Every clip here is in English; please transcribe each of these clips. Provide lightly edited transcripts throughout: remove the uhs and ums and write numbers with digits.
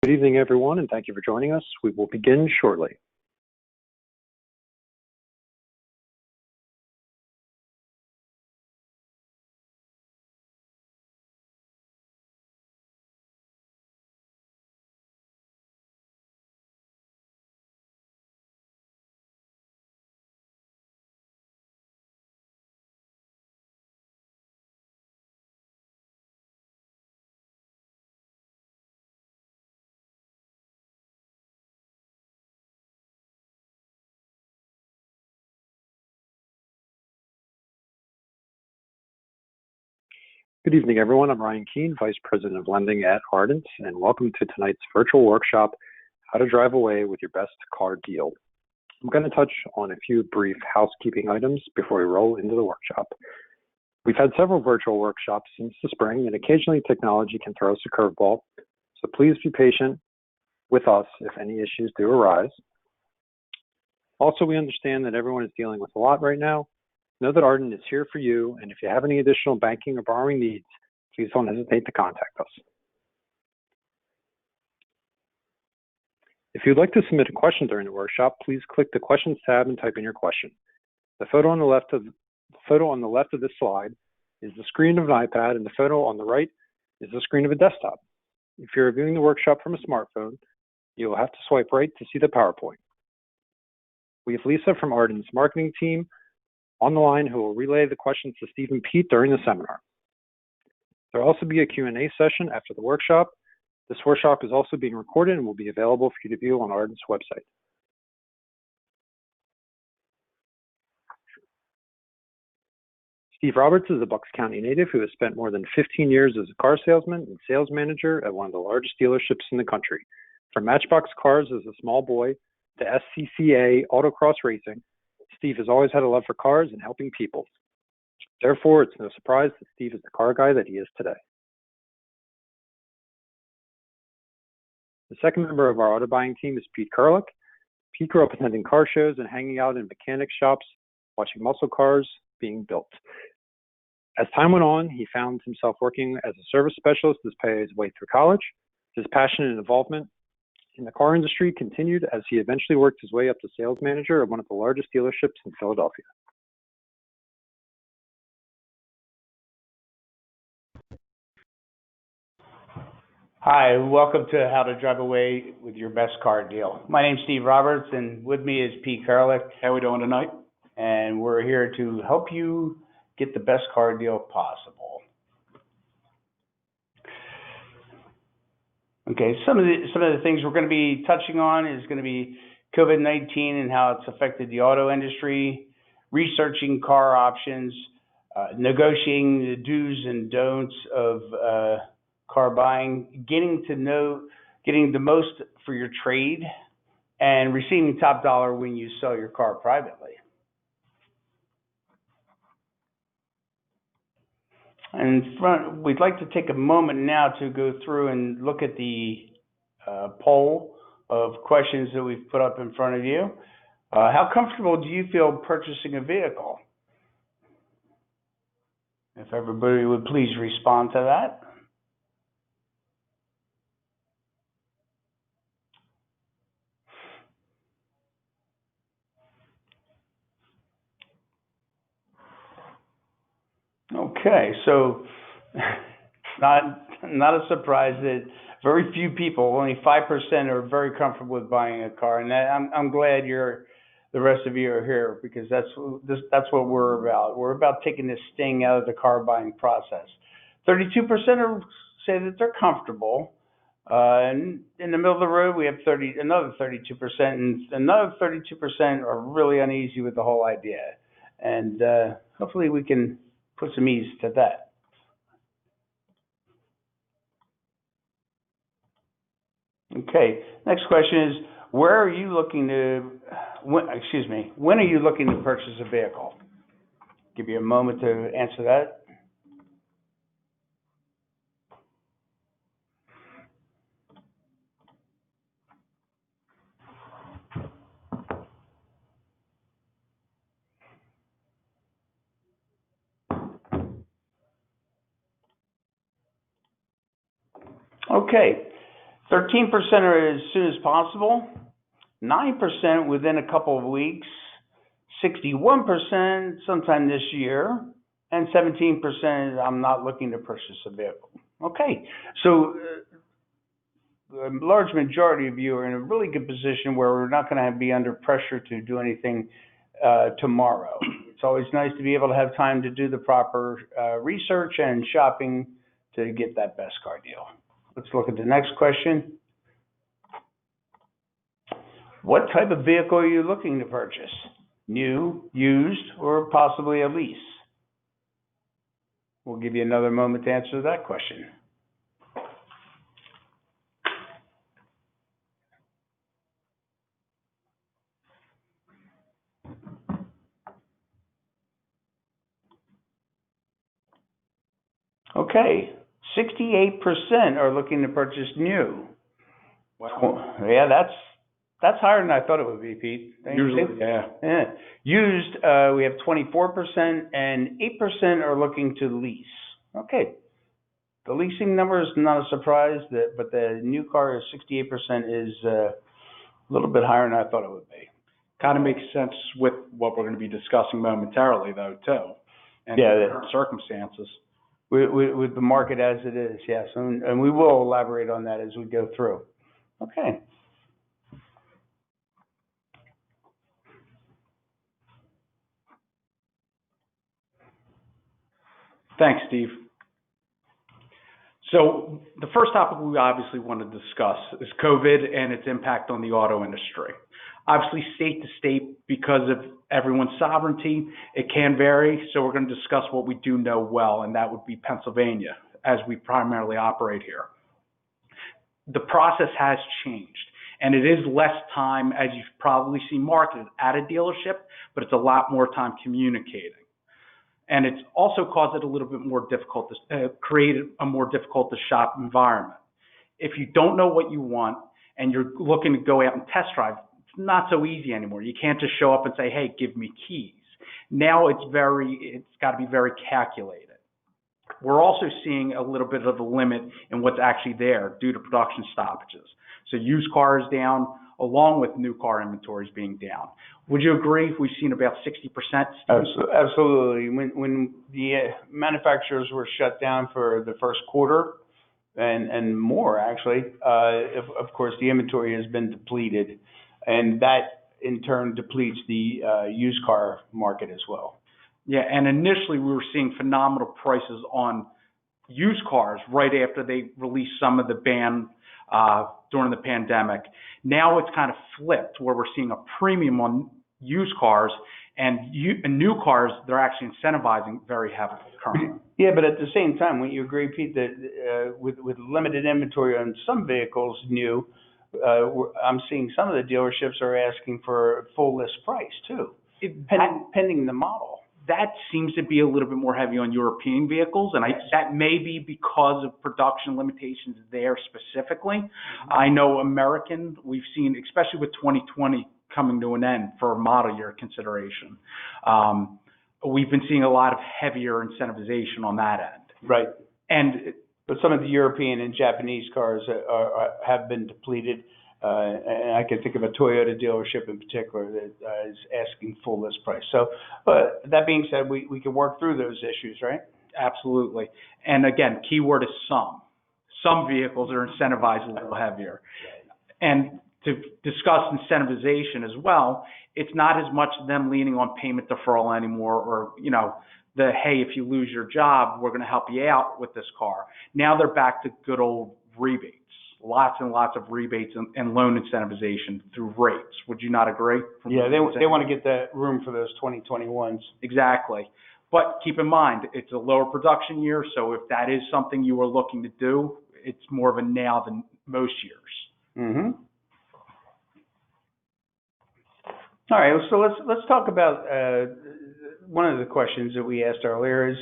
Good evening, everyone, and thank you for joining us. We will begin shortly. Good evening, everyone. I'm Ryan Keene, Vice President of Lending at Ardent, and welcome to tonight's virtual workshop, How to Drive Away with Your Best Car Deal. I'm going to touch on a few brief housekeeping items before we roll into the workshop. We've had several virtual workshops since the spring, and occasionally technology can throw us a curveball, so please be patient with us if any issues do arise. Also, we understand that everyone is dealing with a lot right now. Know that Ardent is here for you, and if you have any additional banking or borrowing needs, please don't hesitate to contact us. If you'd like to submit a question during the workshop, please click the Questions tab and type in your question. The photo on the left of this slide is the screen of an iPad, and the photo on the right is the screen of a desktop. If you're viewing the workshop from a smartphone, you will have to swipe right to see the PowerPoint. We have Lisa from Ardent's marketing team on the line who will relay the questions to Steve and Pete during the seminar. There will also be a Q&A session after the workshop. This workshop is also being recorded and will be available for you to view on Ardent's website. Steve Roberts is a Bucks County native who has spent more than 15 years as a car salesman and sales manager at one of the largest dealerships in the country. From Matchbox Cars as a small boy to SCCA Autocross Racing, Steve has always had a love for cars and helping people. Therefore, it's no surprise that Steve is the car guy that he is today. The second member of our auto buying team is Pete Kurlick. Pete grew up attending car shows and hanging out in mechanic shops, watching muscle cars being built. As time went on, he found himself working as a service specialist to pay his way through college. His passion and involvement in the car industry continued as he eventually worked his way up to sales manager at one of the largest dealerships in Philadelphia. Hi, welcome to How to Drive Away with Your Best Car Deal. My name's Steve Roberts, and with me is Pete Kurlick. How are we doing tonight? And we're here to help you get the best car deal possible. Okay, some of the things we're going to be touching on is going to be COVID-19 and how it's affected the auto industry, researching car options, negotiating the do's and don'ts of car buying, getting the most for your trade, and receiving top dollar when you sell your car privately. And we'd like to take a moment now to go through and look at the poll of questions that we've put up in front of you. How comfortable do you feel purchasing a vehicle? If everybody would please respond to that. Okay, so not a surprise that very few people, only 5%, are very comfortable with buying a car, and I'm glad the rest of you are here because that's what we're about. We're about taking this sting out of the car buying process. 32% say that they're comfortable, and in the middle of the road we have another 32%, and another 32% are really uneasy with the whole idea, and hopefully we can put some ease to that. Okay, next question is, when are you looking to purchase a vehicle? Give you a moment to answer that. Okay, 13% are as soon as possible, 9% within a couple of weeks, 61% sometime this year, and 17% I'm not looking to purchase a vehicle. Okay, so a large majority of you are in a really good position where we're not going to be under pressure to do anything tomorrow. It's always nice to be able to have time to do the proper research and shopping to get that best car deal. Let's look at the next question. What type of vehicle are you looking to purchase? New, used, or possibly a lease? We'll give you another moment to answer that question. Okay, 68% are looking to purchase new. Wow. Yeah, that's higher than I thought it would be, Pete. Usually, yeah. Used, we have 24%, and 8% are looking to lease. Okay. The leasing number is not a surprise, but the new car is 68% is a little bit higher than I thought it would be. Kind of makes sense with what we're going to be discussing momentarily, though, too. And the circumstances. With the market as it is, yes. And we will elaborate on that as we go through. Okay. Thanks, Steve. So the first topic we obviously want to discuss is COVID and its impact on the auto industry. Obviously, state to state, because of everyone's sovereignty, it can vary. So we're going to discuss what we do know well, and that would be Pennsylvania, as we primarily operate here. The process has changed, and it is less time, as you've probably seen marketed at a dealership, but it's a lot more time communicating. And it's also caused it a little bit more difficult to create a more difficult to shop environment. If you don't know what you want and you're looking to go out and test drive, it's not so easy anymore. You can't just show up and say, hey, give me keys. Now it's got to be very calculated. We're also seeing a little bit of a limit in what's actually there due to production stoppages. So used cars down, along with new car inventories being down. Would you agree we've seen about 60%? Absolutely. When the manufacturers were shut down for the first quarter and more, actually, of course, the inventory has been depleted. And that, in turn, depletes the used car market as well. Yeah, and initially we were seeing phenomenal prices on used cars right after they released some of the ban during the pandemic. Now it's kind of flipped where we're seeing a premium on used cars and new cars, they're actually incentivizing very heavily currently. Yeah, but at the same time, wouldn't you agree, Pete, that with limited inventory on some vehicles new, I'm seeing some of the dealerships are asking for full list price too, pending the model. That seems to be a little bit more heavy on European vehicles, and that may be because of production limitations there specifically. I know American, we've seen, especially with 2020 coming to an end for model year consideration, we've been seeing a lot of heavier incentivization on that end. Right. But some of the European and Japanese cars have been depleted. And I can think of a Toyota dealership in particular that is asking full list price. So, that being said, we can work through those issues, right? Absolutely. And again, keyword is some. Some vehicles are incentivized a little heavier. And to discuss incentivization as well, it's not as much them leaning on payment deferral anymore, or, hey, if you lose your job, we're going to help you out with this car. Now they're back to good old rebates. Lots and lots of rebates and loan incentivization through rates. Would you not agree? Yeah, they want to get that room for those 2021s. Exactly. But keep in mind, it's a lower production year, so if that is something you are looking to do, it's more of a now than most years. Mm-hmm. All right, so let's talk about one of the questions that we asked earlier is,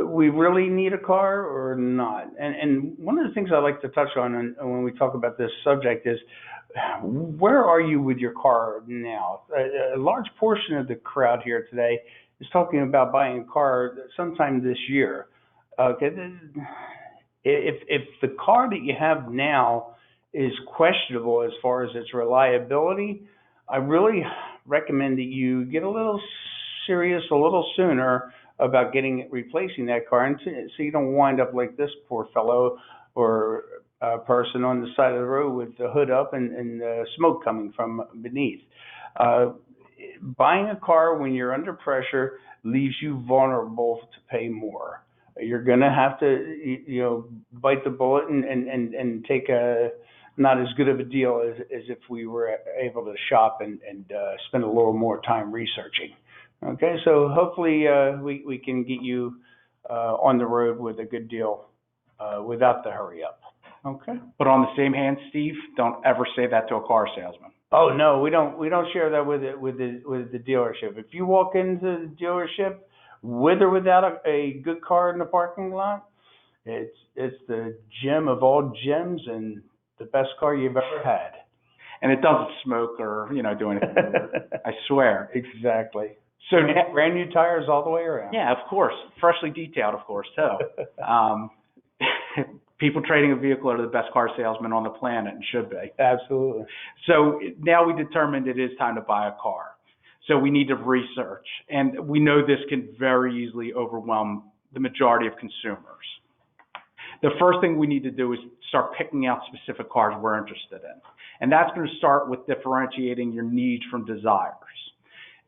we really need a car or not? And one of the things I like to touch on when we talk about this subject is, where are you with your car now? A large portion of the crowd here today is talking about buying a car sometime this year. Okay, if the car that you have now is questionable as far as its reliability, I really recommend that you get a little serious a little sooner about replacing that car, and so you don't wind up like this poor fellow or person on the side of the road with the hood up and smoke coming from beneath. Buying a car when you're under pressure leaves you vulnerable to pay more. You're going to have to, bite the bullet and take a not as good of a deal as if we were able to shop and spend a little more time researching. Okay, so hopefully we can get you on the road with a good deal without the hurry up. Okay. But on the same hand, Steve, don't ever say that to a car salesman. Oh no, we don't share that with the dealership. If you walk into the dealership with or without a good car in the parking lot, it's the gem of all gems and the best car you've ever had. And it doesn't smoke or do anything. I swear. Exactly. So brand new tires all the way around. Yeah, of course, freshly detailed, of course, too. People trading a vehicle are the best car salesmen on the planet and should be. Absolutely. So now we determined it is time to buy a car. So we need to research. And we know this can very easily overwhelm the majority of consumers. The first thing we need to do is start picking out specific cars we're interested in. And that's going to start with differentiating your needs from desires.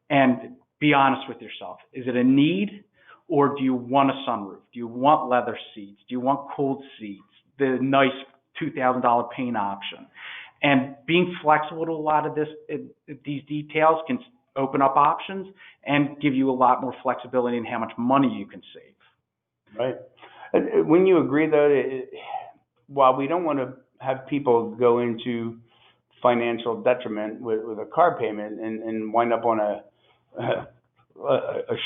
And be honest with yourself. Is it a need? Or do you want a sunroof? Do you want leather seats? Do you want cooled seats? The nice $2,000 paint option? And being flexible to a lot of these details can open up options and give you a lot more flexibility in how much money you can save. Right. When you agree, though, while we don't want to have people go into financial detriment with a car payment and wind up on a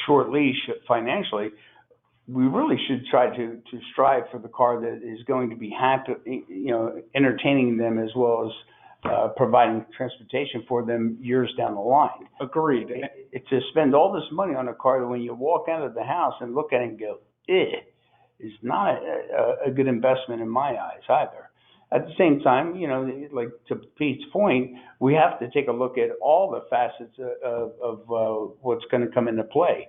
short leash financially, we really should try to strive for the car that is going to be happy, entertaining them as well as providing transportation for them years down the line. Agreed. To spend all this money on a car that when you walk out of the house and look at it and go, is not a good investment in my eyes either. At the same time, like to Pete's point, we have to take a look at all the facets of what's going to come into play.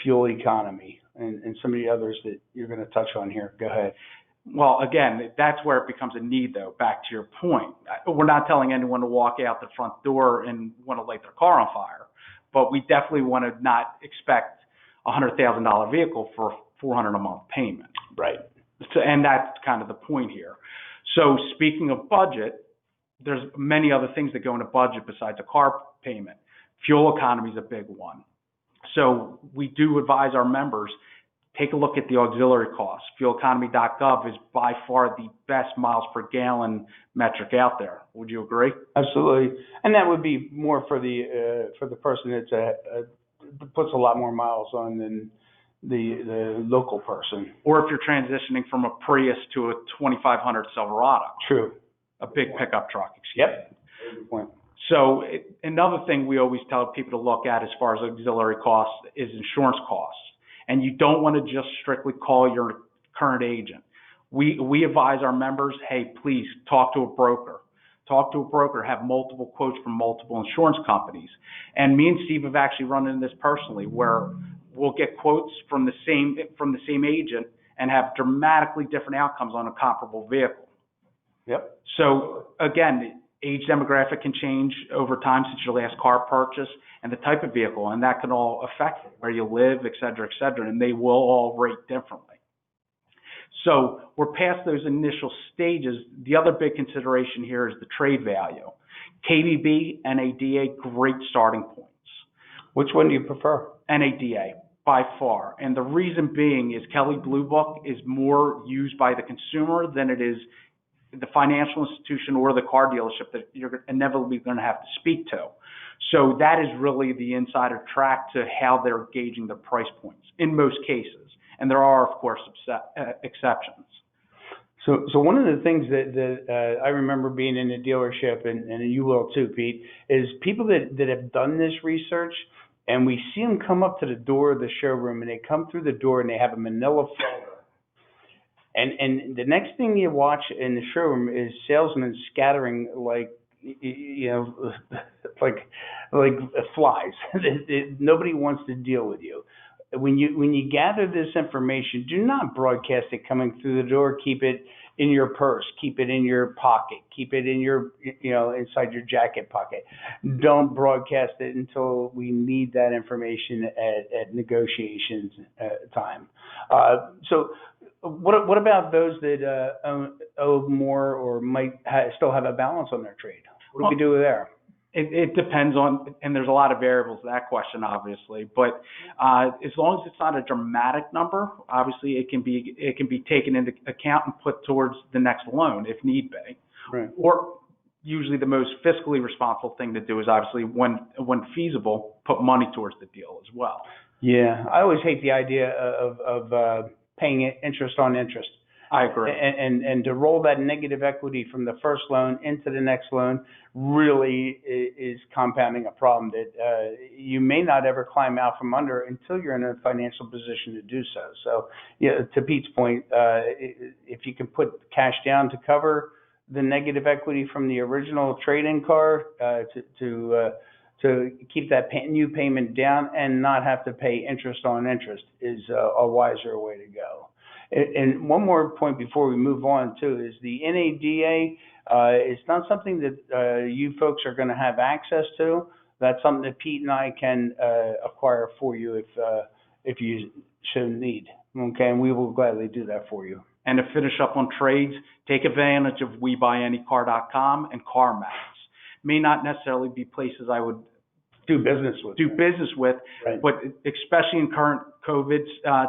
Fuel economy and some of the others that you're going to touch on here. Go ahead. Well, again, that's where it becomes a need, though, back to your point. We're not telling anyone to walk out the front door and want to light their car on fire, but we definitely want to not expect a $100,000 vehicle for $400 a month payment. Right. So, and that's kind of the point here. So speaking of budget, there's many other things that go into budget besides a car payment. Fuel economy is a big one. So we do advise our members, take a look at the auxiliary costs. Fueleconomy.gov is by far the best miles per gallon metric out there. Would you agree? Absolutely. And that would be more for the person that puts a lot more miles on than the local person. Or if you're transitioning from a Prius to a 2500 Silverado. True. A big pickup truck. Yep. Good point. So another thing we always tell people to look at as far as auxiliary costs is insurance costs. And you don't want to just strictly call your current agent. We advise our members, hey, please talk to a broker. Talk to a broker, have multiple quotes from multiple insurance companies. And me and Steve have actually run into this personally, where we'll get quotes from the same agent and have dramatically different outcomes on a comparable vehicle. Yep. So again, age demographic can change over time since your last car purchase and the type of vehicle, and that can all affect where you live, et cetera, and they will all rate differently. So we're past those initial stages. The other big consideration here is the trade value. KBB, NADA, great starting points. Which one do you prefer? NADA, by far. And the reason being is Kelley Blue Book is more used by the consumer than it is the financial institution or the car dealership that you're inevitably going to have to speak to. So that is really the insider track to how they're gauging the price points in most cases. And there are, of course, exceptions. So one of the things that I remember being in a dealership, and you will too, Pete, is people that have done this research, and we see them come up to the door of the showroom, and they come through the door and they have a manila folder. And the next thing you watch in the showroom is salesmen scattering like, you know, like flies. Nobody wants to deal with you. When you gather this information, do not broadcast it coming through the door. Keep it in your purse. Keep it in your pocket. Keep it in your, you know, inside your jacket pocket. Don't broadcast it until we need that information at negotiations time. So what about those that owe more or might still have a balance on their trade? What do we do there? It depends on, and there's a lot of variables to that question, obviously. But as long as it's not a dramatic number, obviously it can be taken into account and put towards the next loan if need be. Right. Or usually the most fiscally responsible thing to do is obviously when feasible, put money towards the deal as well. Yeah, I always hate the idea of paying interest on interest. I agree. And to roll that negative equity from the first loan into the next loan really is compounding a problem that you may not ever climb out from under until you're in a financial position to do so. So, yeah, to Pete's point, if you can put cash down to cover the negative equity from the original trade-in car to keep that new payment down and not have to pay interest on interest is a wiser way to go. And one more point before we move on too is the NADA is not something that you folks are going to have access to. That's something that Pete and I can acquire for you if you show need. Okay, and we will gladly do that for you. And to finish up on trades, take advantage of WeBuyAnyCar.com and CarMax. May not necessarily be places I would do business with, right. But especially in current COVID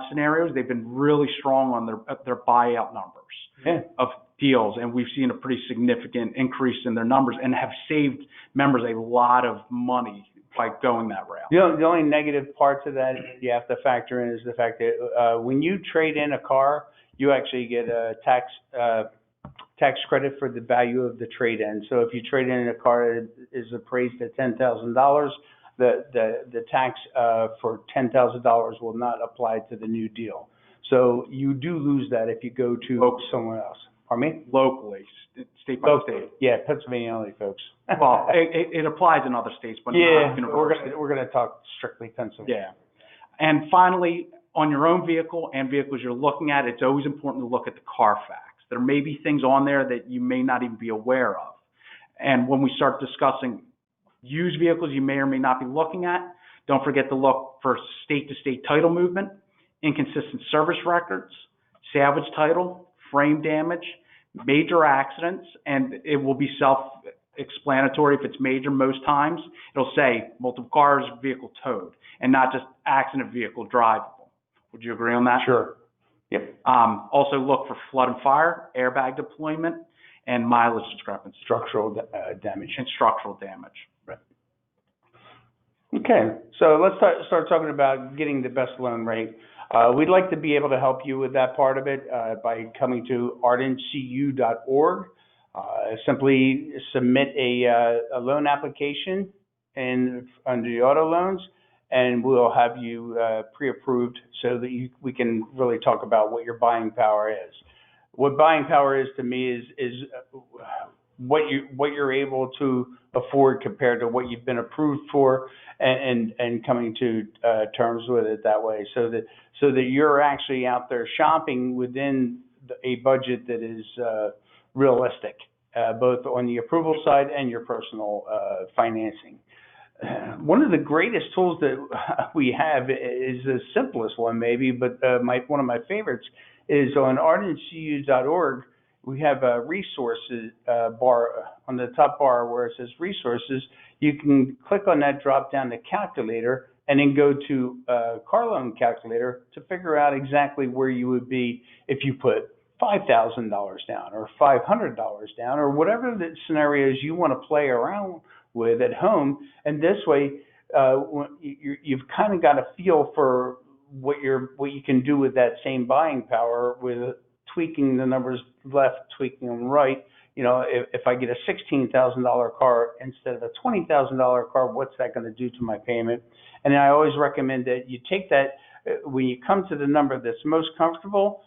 scenarios, they've been really strong on their buyout numbers of deals, and we've seen a pretty significant increase in their numbers and have saved members a lot of money by going that route. The only negative part to that you have to factor in is the fact that when you trade in a car, you actually get a tax credit for the value of the trade-in. So if you trade in a car that is appraised at $10,000, the tax for $10,000 will not apply to the new deal. So you do lose that if you go to someone else. Pardon me? Locally, state by state. Yeah, Pennsylvania only, folks. Well, it applies in other states, but yeah, not universally. we're gonna talk strictly Pennsylvania. Yeah, and finally, on your own vehicle and vehicles you're looking at, it's always important to look at the Carfax. There may be things on there that you may not even be aware of. And when we start discussing used vehicles you may or may not be looking at, don't forget to look for state-to-state title movement, inconsistent service records, salvage title, frame damage, major accidents, and it will be self-explanatory. If it's major, most times it'll say multiple cars, vehicle towed, and not just accident vehicle drivable. Would you agree on that? Sure. Yep. Also look for flood and fire, airbag deployment, and mileage discrepancy. Structural damage. And structural damage. Right. Okay, so let's start talking about getting the best loan rate. We'd like to be able to help you with that part of it by coming to ardentcu.org. Simply submit a loan application under the auto loans, and we'll have you pre-approved so that we can really talk about what your buying power is. What buying power is to me is what you're able to afford compared to what you've been approved for, and coming to terms with it that way, so that you're actually out there shopping within a budget that is realistic, both on the approval side and your personal financing. One of the greatest tools that we have is the simplest one maybe, but one of my favorites is on ardentcu.org. We have a resources bar on the top bar where it says resources. You can click on that drop down to calculator and then go to car loan calculator to figure out exactly where you would be if you put $5,000 down or $500 down or whatever the scenarios you want to play around with at home. And this way, you've kind of got a feel for what you can do with that same buying power with tweaking the numbers left, tweaking them right. You know, if I get a $16,000 car instead of a $20,000 car, what's that going to do to my payment? And I always recommend that you take that when you come to the number that's most comfortable,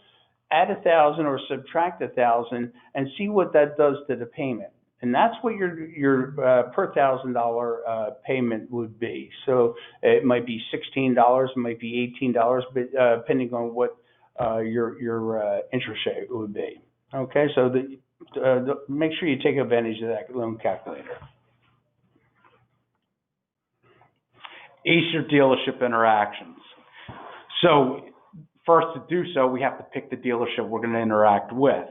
add 1,000 or subtract 1,000 and see what that does to the payment. And that's what your per $1,000 payment would be. So it might be $16, it might be $18, but depending on what your interest rate would be. Okay, so make sure you take advantage of that loan calculator. Acer dealership interactions. So first, to do so, we have to pick the dealership we're going to interact with.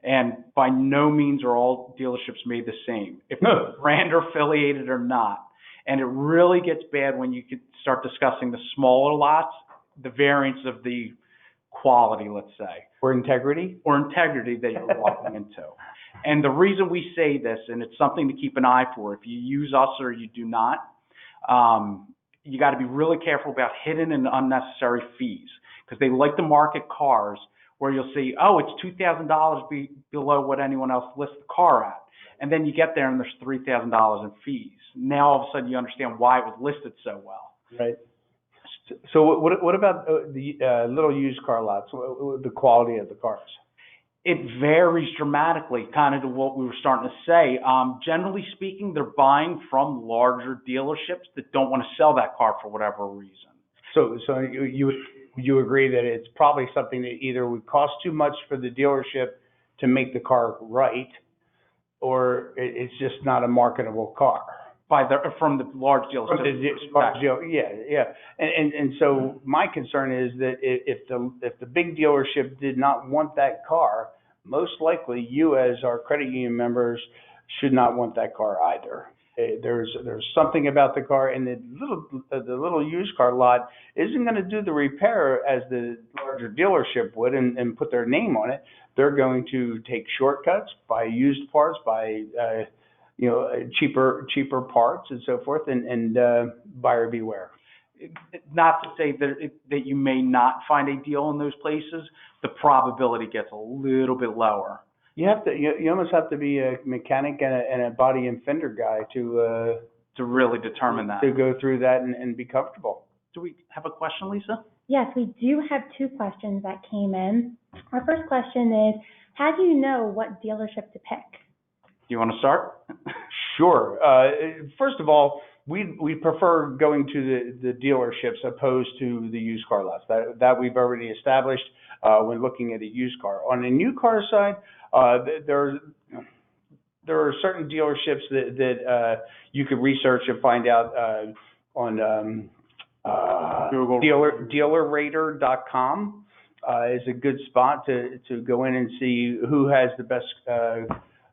And by no means are all dealerships made the same, if they're brand affiliated or not. And it really gets bad when you could start discussing the smaller lots, the variance of the quality, let's say. Or integrity? Or integrity that you're walking into. And the reason we say this, and it's something to keep an eye for, if you use us or you do not, you got to be really careful about hidden and unnecessary fees, because they like to market cars where you'll see, oh, it's $2,000 below what anyone else lists the car at. And then you get there and there's $3,000 in fees. Now all of a sudden you understand why it was listed so well. Right. So what about the little used car lots, the quality of the cars? It varies dramatically, kind of to what we were starting to say. Generally speaking, they're buying from larger dealerships that don't want to sell that car for whatever reason. So you agree that it's probably something that either would cost too much for the dealership to make the car right, or it's just not a marketable car From the large dealers. Yeah. And so my concern is that if the big dealership did not want that car, most likely you as our credit union members should not want that car either. There's something about the car, and the little used car lot isn't going to do the repair as the larger dealership would and put their name on it. They're going to take shortcuts, buy used parts, buy cheaper parts and so forth, and buyer beware. Not to say that you may not find a deal in those places, the probability gets a little bit lower. You almost have to be a mechanic and a body and fender guy to really determine that. To go through that and be comfortable. Do we have a question, Lisa? Yes, we do have two questions that came in. Our first question is, how do you know what dealership to pick? Do you want to start? Sure. First of all, we prefer going to the dealerships opposed to the used car lots. That we've already established when looking at a used car. On the new car side, there are certain dealerships that you could research and find out on Google. Dealerrater.com is a good spot to go in and see who has the best.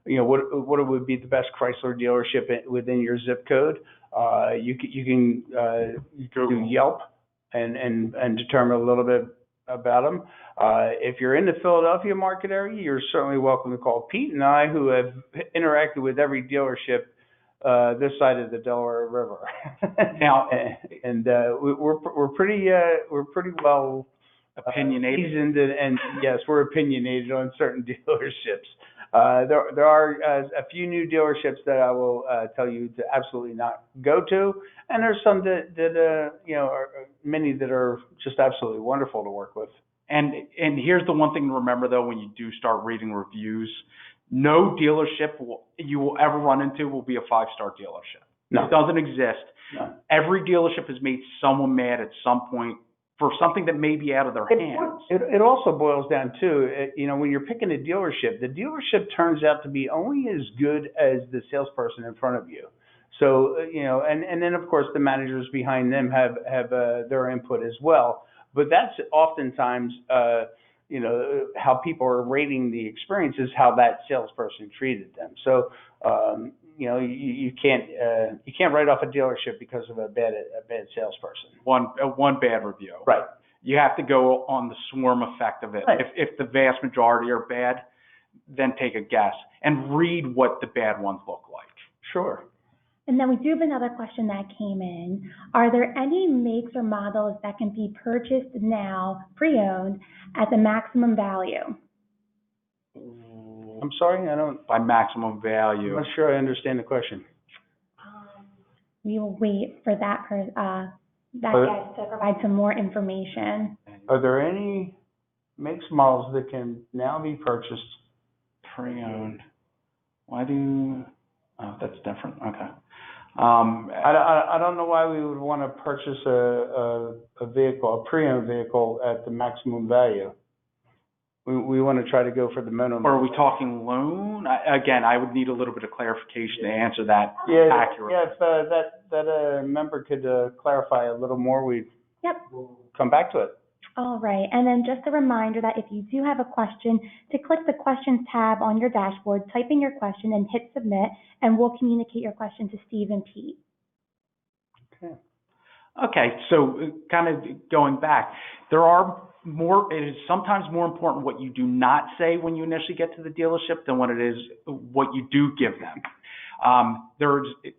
What would be the best Chrysler dealership within your zip code. You can do Yelp and determine a little bit about them. If you're in the Philadelphia market area, you're certainly welcome to call Pete and I, who have interacted with every dealership this side of the Delaware River. Now, and we're pretty well opinionated, and yes, we're opinionated on certain dealerships. There are a few new dealerships that I will tell you to absolutely not go to, and there's some that are many that are just absolutely wonderful to work with. And here's the one thing to remember though, when you do start reading reviews, no dealership you will ever run into will be a 5-star dealership. No. It doesn't exist. No. Every dealership has made someone mad at some point for something that may be out of their hands. It also boils down to, when you're picking a dealership, the dealership turns out to be only as good as the salesperson in front of you. So, and then of course the managers behind them have their input as well. But that's oftentimes, how people are rating the experience is how that salesperson treated them. So, you can't write off a dealership because of a bad salesperson. One bad review. Right. You have to go on the swarm effect of it. Right. If the vast majority are bad, then take a guess and read what the bad ones look like. Sure. And then we do have another question that came in. Are there any makes or models that can be purchased now, pre-owned, at the maximum value? I'm sorry, By maximum value. I'm not sure I understand the question. We will wait for that guy to provide some more information. Are there any makes, models that can now be purchased. Pre-owned. Oh, that's different. Okay. I don't know why we would want to purchase a vehicle, a pre-owned vehicle at the maximum value. We want to try to go for the minimum. Or are we talking loan? Again, I would need a little bit of clarification to answer that accurately. Yeah, if that member could clarify a little more, we'll come back to it. All right, and then just a reminder that if you do have a question, to click the questions tab on your dashboard, type in your question and hit submit, and we'll communicate your question to Steve and Pete. Okay, so kind of going back, it is sometimes more important what you do not say when you initially get to the dealership than what it is what you do give them.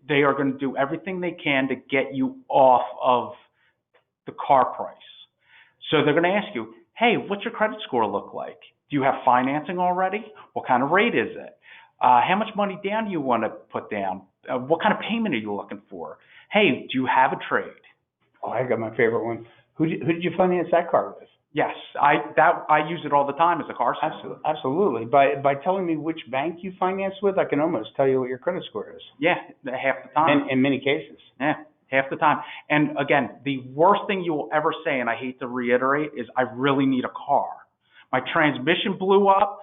They are going to do everything they can to get you off of the car price. So they're going to ask you, hey, what's your credit score look like? Do you have financing already? What kind of rate is it? How much money down do you want to put down? What kind of payment are you looking for? Hey, do you have a trade? Oh, I got my favorite one. Who did you finance that car with? Yes, I use it all the time as a car salesman. Absolutely. By telling me which bank you finance with, I can almost tell you what your credit score is. Yeah, half the time. In many cases. Yeah, half the time. And again, the worst thing you will ever say, and I hate to reiterate, is I really need a car. My transmission blew up.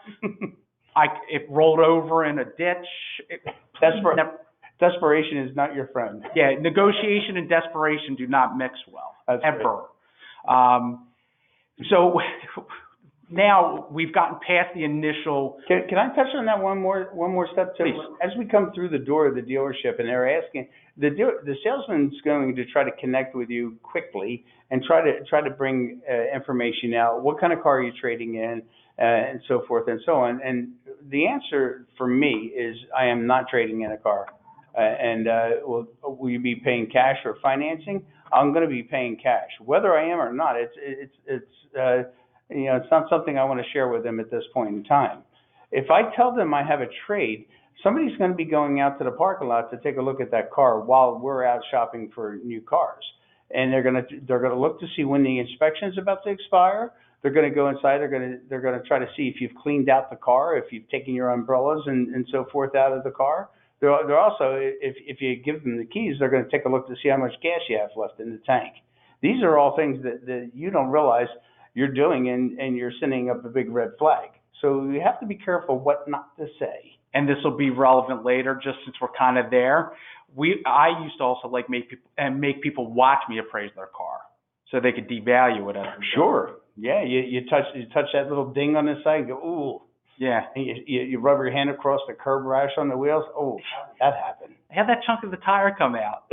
It rolled over in a ditch. Desperation is not your friend. Yeah, negotiation and desperation do not mix well, ever. So now we've gotten past the initial. Can I touch on that one more step too? Please. As we come through the door of the dealership and they're asking, the salesman's going to try to connect with you quickly and try to bring information out. What kind of car are you trading in, and so forth and so on. And the answer for me is I am not trading in a car. Will you be paying cash or financing? I'm going to be paying cash, whether I am or not. It's not something I want to share with them at this point in time. If I tell them I have a trade, somebody's going to be going out to the parking lot to take a look at that car while we're out shopping for new cars, and they're going to look to see when the inspection is about to expire. They're going to go inside. They're going to try to see if you've cleaned out the car, if you've taken your umbrellas and so forth out of the car. They're also, if you give them the keys, they're going to take a look to see how much gas you have left in the tank. These are all things that you don't realize you're doing, and you're sending up a big red flag. So you have to be careful what not to say. And this will be relevant later, just since we're kind of there. I used to also make people watch me appraise their car, so they could devalue it. Sure. Yeah. You touch that little ding on the side. And go, ooh. Yeah. And you rub your hand across the curb rash on the wheels. Oh, that happened. Have that chunk of the tire come out.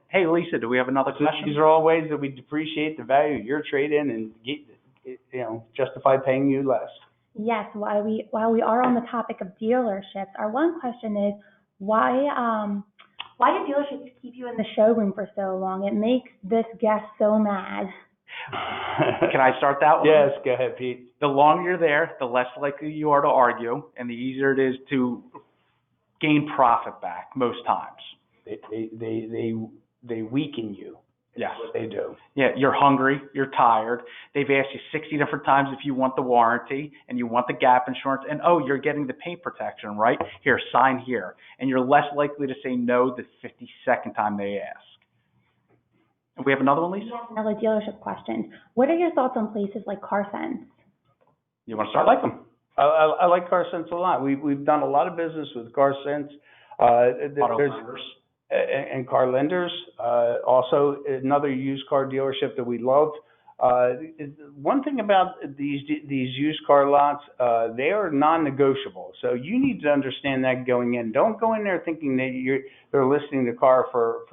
Hey, Lisa, do we have another question? These are all ways that we depreciate the value of your trade-in and justify paying you less. Yes, while we are on the topic of dealerships, our one question is why do dealerships keep you in the showroom for so long? It makes this guest so mad. Can I start that one? Yes, go ahead, Pete. The longer you're there, the less likely you are to argue, and the easier it is to gain profit back most times. They weaken you. Yes, they do. Yeah, you're hungry, you're tired. They've asked you 60 different times if you want the warranty and you want the gap insurance, and oh, you're getting the paint protection, right? Here, sign here. And you're less likely to say no the 52nd time they ask. And we have another one, Lisa? Yes, another dealership question. What are your thoughts on places like CarSense? You want to start? I like them. I like CarSense a lot. We've done a lot of business with CarSense. Auto lenders. And car lenders. Also, another used car dealership that we love. One thing about these used car lots, they are non-negotiable. So you need to understand that going in. Don't go in there thinking that they're listing the car for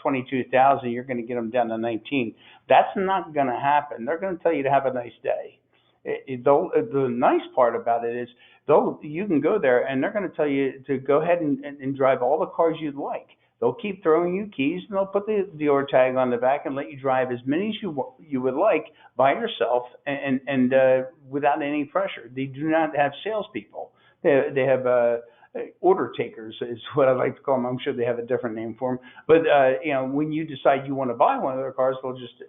$22,000. You're going to get them down to $19,000. That's not going to happen. They're going to tell you to have a nice day. The nice part about it is you can go there and they're going to tell you to go ahead and drive all the cars you'd like. They'll keep throwing you keys, and they'll put the dealer tag on the back and let you drive as many as you would like by yourself and without any pressure. They do not have salespeople. They have order takers is what I like to call them. I'm sure they have a different name for them. But when you decide you want to buy one of their cars, they'll just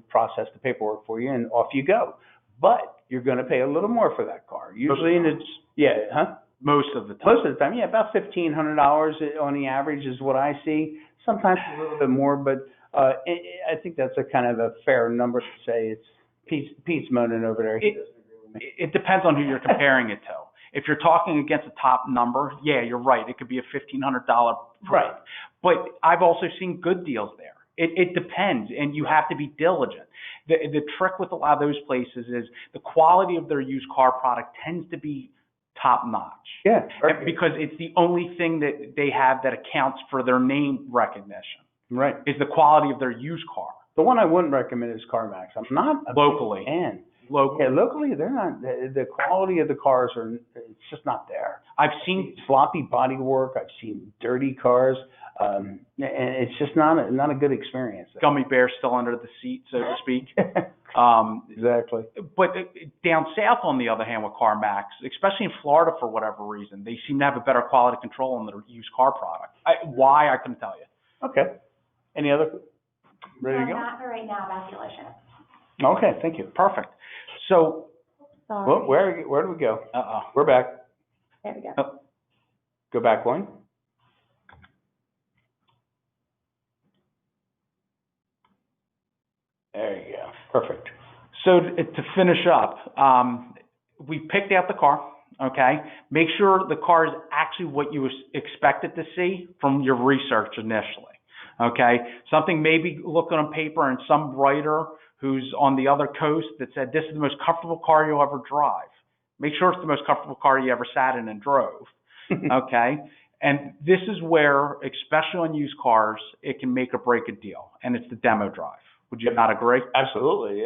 process the paperwork for you, and off you go. but you're going to pay a little more for that car. Usually, and it's Most of the time. most of the time, yeah, about $1,500 on the average is what I see. Sometimes a little bit more, but I think that's a kind of a fair number to say. It's Pete's moaning over there. He doesn't agree with me. It depends on who you're comparing it to. If you're talking against a top number, yeah, you're right. It could be a $1,500. Right. But I've also seen good deals there. It depends, and you have to be diligent. The trick with a lot of those places is the quality of their used car product tends to be top notch. Yeah. Because it's the only thing that they have that accounts for their name recognition. Right. Is the quality of their used car. The one I wouldn't recommend is CarMax. I'm not a Locally. big fan. Locally. Yeah, locally they're not. The quality of the cars it's just not there. I've seen Sloppy body work. I've seen dirty cars, and it's just not a good experience. gummy bears still under the seat, so to speak. Exactly. But down south, on the other hand, with CarMax, especially in Florida for whatever reason, they seem to have a better quality control on their used car product. Why, I couldn't tell you. Okay. Any other? Ready to go? Not for right now about dealerships. Okay, thank you. Perfect. So, Sorry. Well, where do we go? uh-oh. We're back. There we go. Oh. Go back one. There you go. Perfect. So to finish up, we picked out the car, okay? Make sure the car is actually what you expected to see from your research initially, okay? Something maybe looking on paper and some writer who's on the other coast that said, this is the most comfortable car you'll ever drive. Make sure it's the most comfortable car you ever sat in and drove, okay? And this is where, especially on used cars, it can make or break a deal, and it's the demo drive. Would you not agree? Absolutely.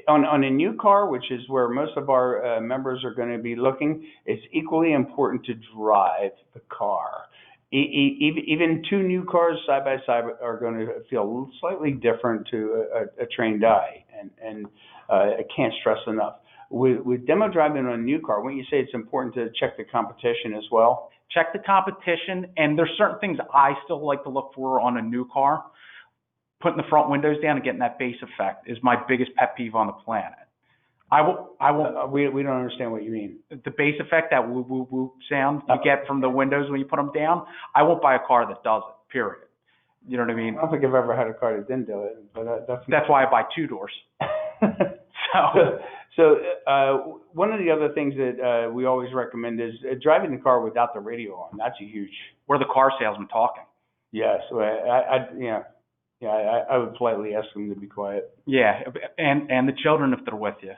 On a new car, which is where most of our members are going to be looking, it's equally important to drive the car. Even two new cars side by side are going to feel slightly different to a trained eye, and I can't stress enough. With demo driving on a new car, when you say it's important to check the competition as well? Check the competition, and there's certain things I still like to look for on a new car. Putting the front windows down and getting that bass effect is my biggest pet peeve on the planet. We don't understand what you mean. The bass effect, that woo woo woo sound you get from the windows when you put them down, I won't buy a car that does it, period. You know what I mean? I don't think I've ever had a car that didn't do it, but that's why I buy two doors. So one of the other things that we always recommend is driving the car without the radio on. That's a huge. We're the car salesman talking. Yes, I would politely ask them to be quiet. Yeah, and the children if they're with you.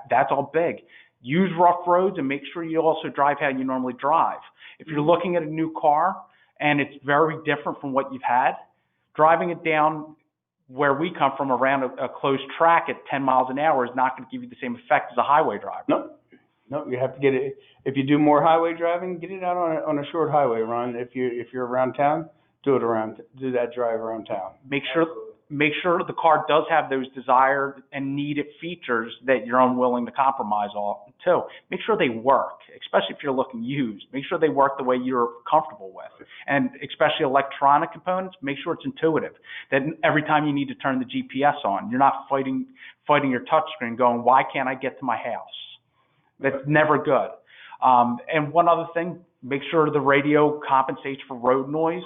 That's all big. Use rough roads and make sure you also drive how you normally drive. If you're looking at a new car and it's very different from what you've had, driving it down where we come from around a closed track at 10 miles an hour is not going to give you the same effect as a highway driver. No, you have to get it. If you do more highway driving, get it out on a short highway, Ron. If you're around town, do that drive around town. Make sure the car does have those desired and needed features that you're unwilling to compromise on too. Make sure they work, especially if you're looking used. Make sure they work the way you're comfortable with. And especially electronic components, make sure it's intuitive. That every time you need to turn the GPS on, you're not fighting your touchscreen going, why can't I get to my house? That's never good. And one other thing, make sure the radio compensates for road noise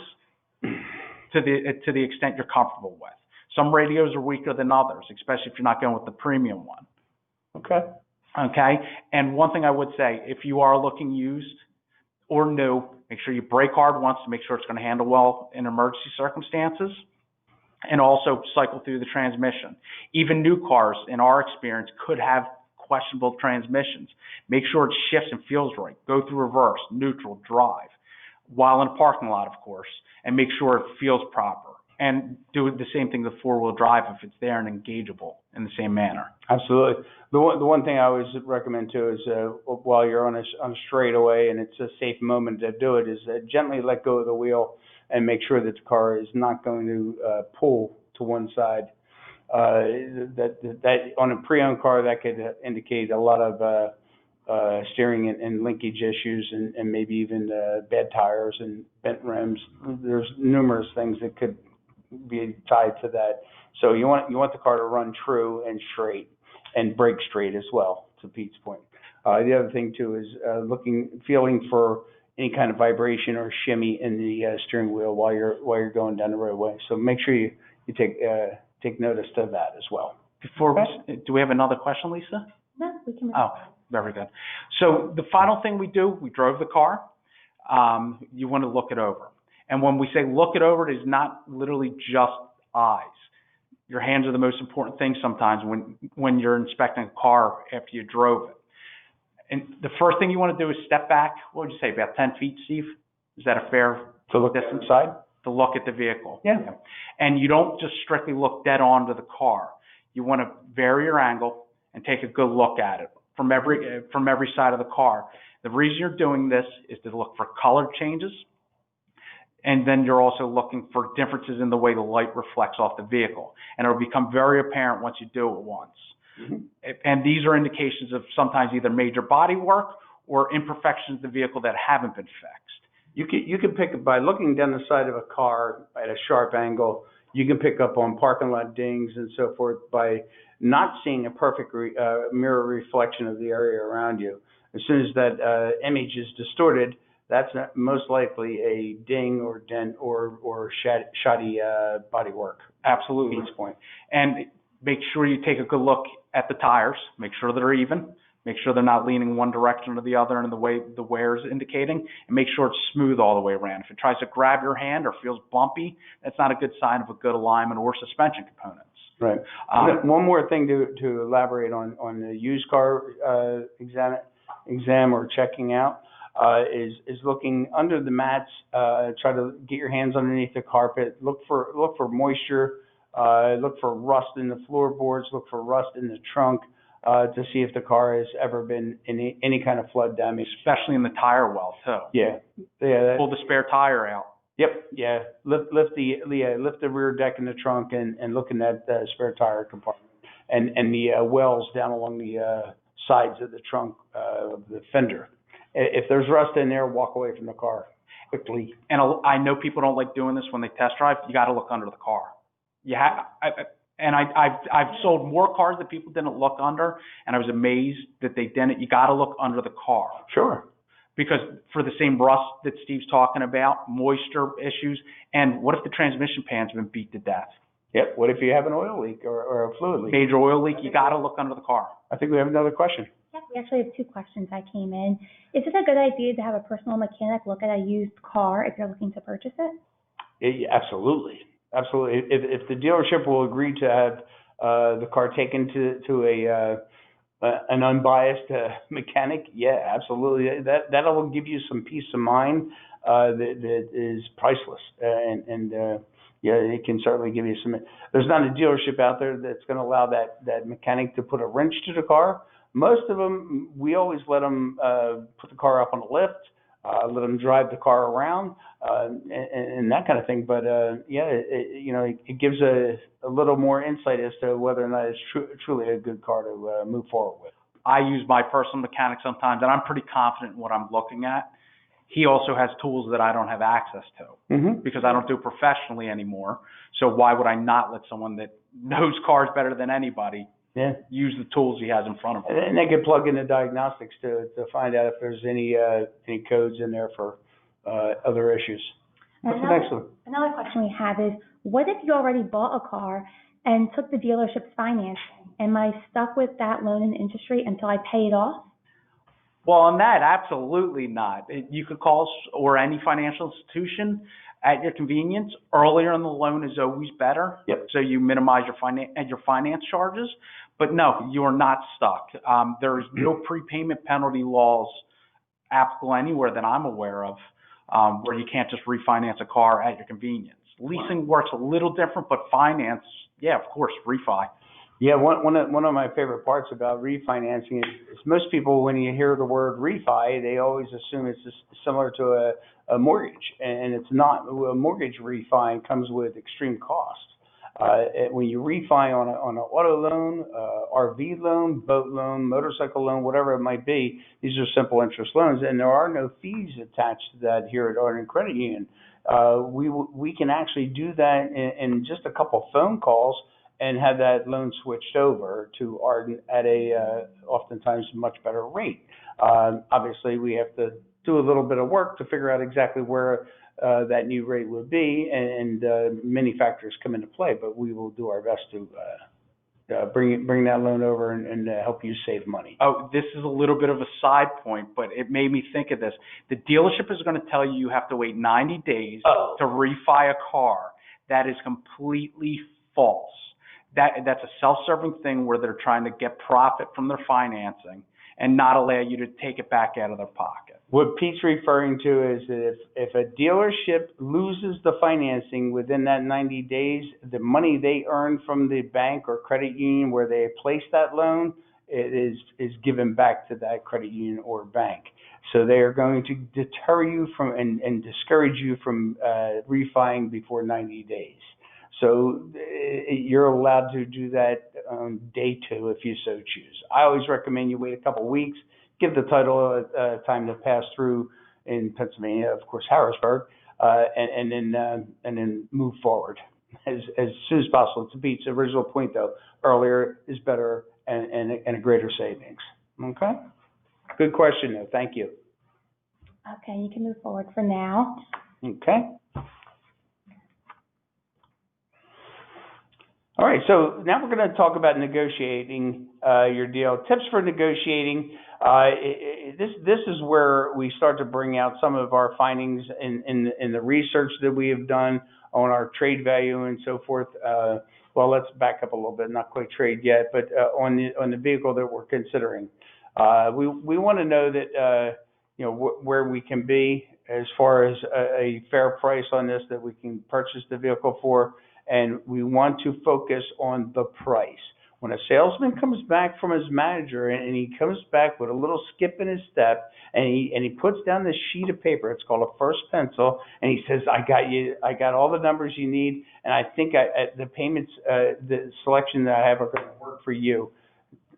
to the extent you're comfortable with. Some radios are weaker than others, especially if you're not going with the premium one. Okay. And one thing I would say, if you are looking used or new, make sure you brake hard once to make sure it's going to handle well in emergency circumstances, and also cycle through the transmission. Even new cars, in our experience, could have questionable transmissions. Make sure it shifts and feels right. Go through reverse, neutral, drive, while in a parking lot, of course, and make sure it feels proper. And do the same thing with four-wheel drive if it's there and engageable in the same manner. Absolutely. The one thing I always recommend too is while you're on a straightaway and it's a safe moment to do it is gently let go of the wheel and make sure that the car is not going to pull to one side. That on a pre-owned car that could indicate a lot of steering and linkage issues and maybe even bad tires and bent rims. There's numerous things that could be tied to that. So you want the car to run true and straight. and brake straight as well, to Pete's point. The other thing too is feeling for any kind of vibration or shimmy in the steering wheel while you're going down the roadway. So make sure you take notice of that as well. Do we have another question, Lisa? No, we can move Oh, on. very good. So the final thing we do, we drove the car. You want to look it over. And when we say look it over, it is not literally just eyes. Your hands are the most important thing sometimes when you're inspecting a car after you drove it. And the first thing you want to do is step back. What would you say, about 10 feet, Steve? Is that a fair To look distance? inside? To look at the vehicle. Yeah. And you don't just strictly look dead on to the car. You want to vary your angle and take a good look at it from every side of the car. The reason you're doing this is to look for color changes, and then you're also looking for differences in the way the light reflects off the vehicle. And it'll become very apparent once you do it once. Mm-hmm. And these are indications of sometimes either major body work or imperfections of the vehicle that haven't been fixed. You can pick up by looking down the side of a car at a sharp angle. You can pick up on parking lot dings and so forth by not seeing a perfect mirror reflection of the area around you. As soon as that image is distorted, that's most likely a ding or dent or shoddy body work. Absolutely. Pete's point. And make sure you take a good look at the tires. Make sure they're even. Make sure they're not leaning one direction or the other in the way the wear is indicating. And make sure it's smooth all the way around. If it tries to grab your hand or feels bumpy, that's not a good sign of a good alignment or suspension components. Right. One more thing to elaborate on the used car exam or checking out is looking under the mats. Try to get your hands underneath the carpet. Look for moisture. Look for rust in the floorboards. Look for rust in the trunk to see if the car has ever been in any kind of flood damage. Especially in the tire well too. Yeah. Pull the spare tire out. Yep. Yeah. Lift the rear deck in the trunk and look in that spare tire compartment and the wells down along the sides of the trunk of the fender. If there's rust in there, walk away from the car quickly. And I know people don't like doing this when they test drive. You got to look under the car. I've sold more cars that people didn't look under, and I was amazed that they didn't. You got to look under the car. Sure. Because for the same rust that Steve's talking about, moisture issues, and what if the transmission pan's been beat to death? Yep. What if you have an oil leak or a fluid leak? Major oil leak, you got to look under the car. I think we have another question. Yeah, we actually have two questions that came in. Is it a good idea to have a personal mechanic look at a used car if you're looking to purchase it? Absolutely. Absolutely. If the dealership will agree to have the car taken to an unbiased mechanic, yeah, absolutely. That'll give you some peace of mind that is priceless, and yeah, it can certainly give you some. There's not a dealership out there that's going to allow that mechanic to put a wrench to the car. Most of them, we always let them put the car up on a lift, let them drive the car around, and that kind of thing. But yeah, it gives a little more insight as to whether or not it's truly a good car to move forward with. I use my personal mechanic sometimes, and I'm pretty confident in what I'm looking at. He also has tools that I don't have access to because I don't do it professionally anymore. So why would I not let someone that knows cars better than anybody use the tools he has in front of him? And they can plug into diagnostics to find out if there's any codes in there for other issues. What's the next one? Another question we have is, what if you already bought a car and took the dealership's financing? Am I stuck with that loan and interest rate until I pay it off? Well, on that, absolutely not. You could call us or any financial institution at your convenience. Earlier in the loan is always better. Yep. So you minimize your finance charges. But no, you are not stuck. There is no prepayment penalty laws applicable anywhere that I'm aware of where you can't just refinance a car at your convenience. Leasing works a little different, but finance, yeah, of course, refi. Yeah, one of my favorite parts about refinancing is most people, when you hear the word refi, they always assume it's just similar to a mortgage, and it's not. A mortgage refi comes with extreme costs. When you refi on an auto loan, RV loan, boat loan, motorcycle loan, whatever it might be, these are simple interest loans, and there are no fees attached to that here at Ardent Credit Union. We can actually do that in just a couple phone calls and have that loan switched over to Ardent at a oftentimes much better rate. Obviously, we have to do a little bit of work to figure out exactly where that new rate would be, and many factors come into play, but we will do our best to bring that loan over and help you save money. Oh, this is a little bit of a side point, but it made me think of this. The dealership is going to tell you have to wait 90 days to refi a car. That is completely false. That's a self-serving thing where they're trying to get profit from their financing and not allow you to take it back out of their pocket. What Pete's referring to is that if a dealership loses the financing within that 90 days, the money they earn from the bank or credit union where they place that loan, it is given back to that credit union or bank. So they are going to deter you from and discourage you from refining before 90 days. So you're allowed to do that on day 2 if you so choose. I always recommend you wait a couple of weeks, give the title time to pass through in Pennsylvania, of course, Harrisburg, and then move forward as soon as possible. To Pete's original point, though, earlier is better and a greater savings. Okay? Good question, though. Thank you. Okay, you can move forward for now. Okay. All right, so now we're going to talk about negotiating your deal. Tips for negotiating. This is where we start to bring out some of our findings in the research that we have done on our trade value and so forth. Well, let's back up a little bit. Not quite trade yet, but on the vehicle that we're considering. We want to know that where we can be as far as a fair price on this that we can purchase the vehicle for. And we want to focus on the price. When a salesman comes back from his manager and he comes back with a little skip in his step and he puts down this sheet of paper, it's called a first pencil, and he says, I got all the numbers you need, and I think the payments, the selection that I have are going to work for you.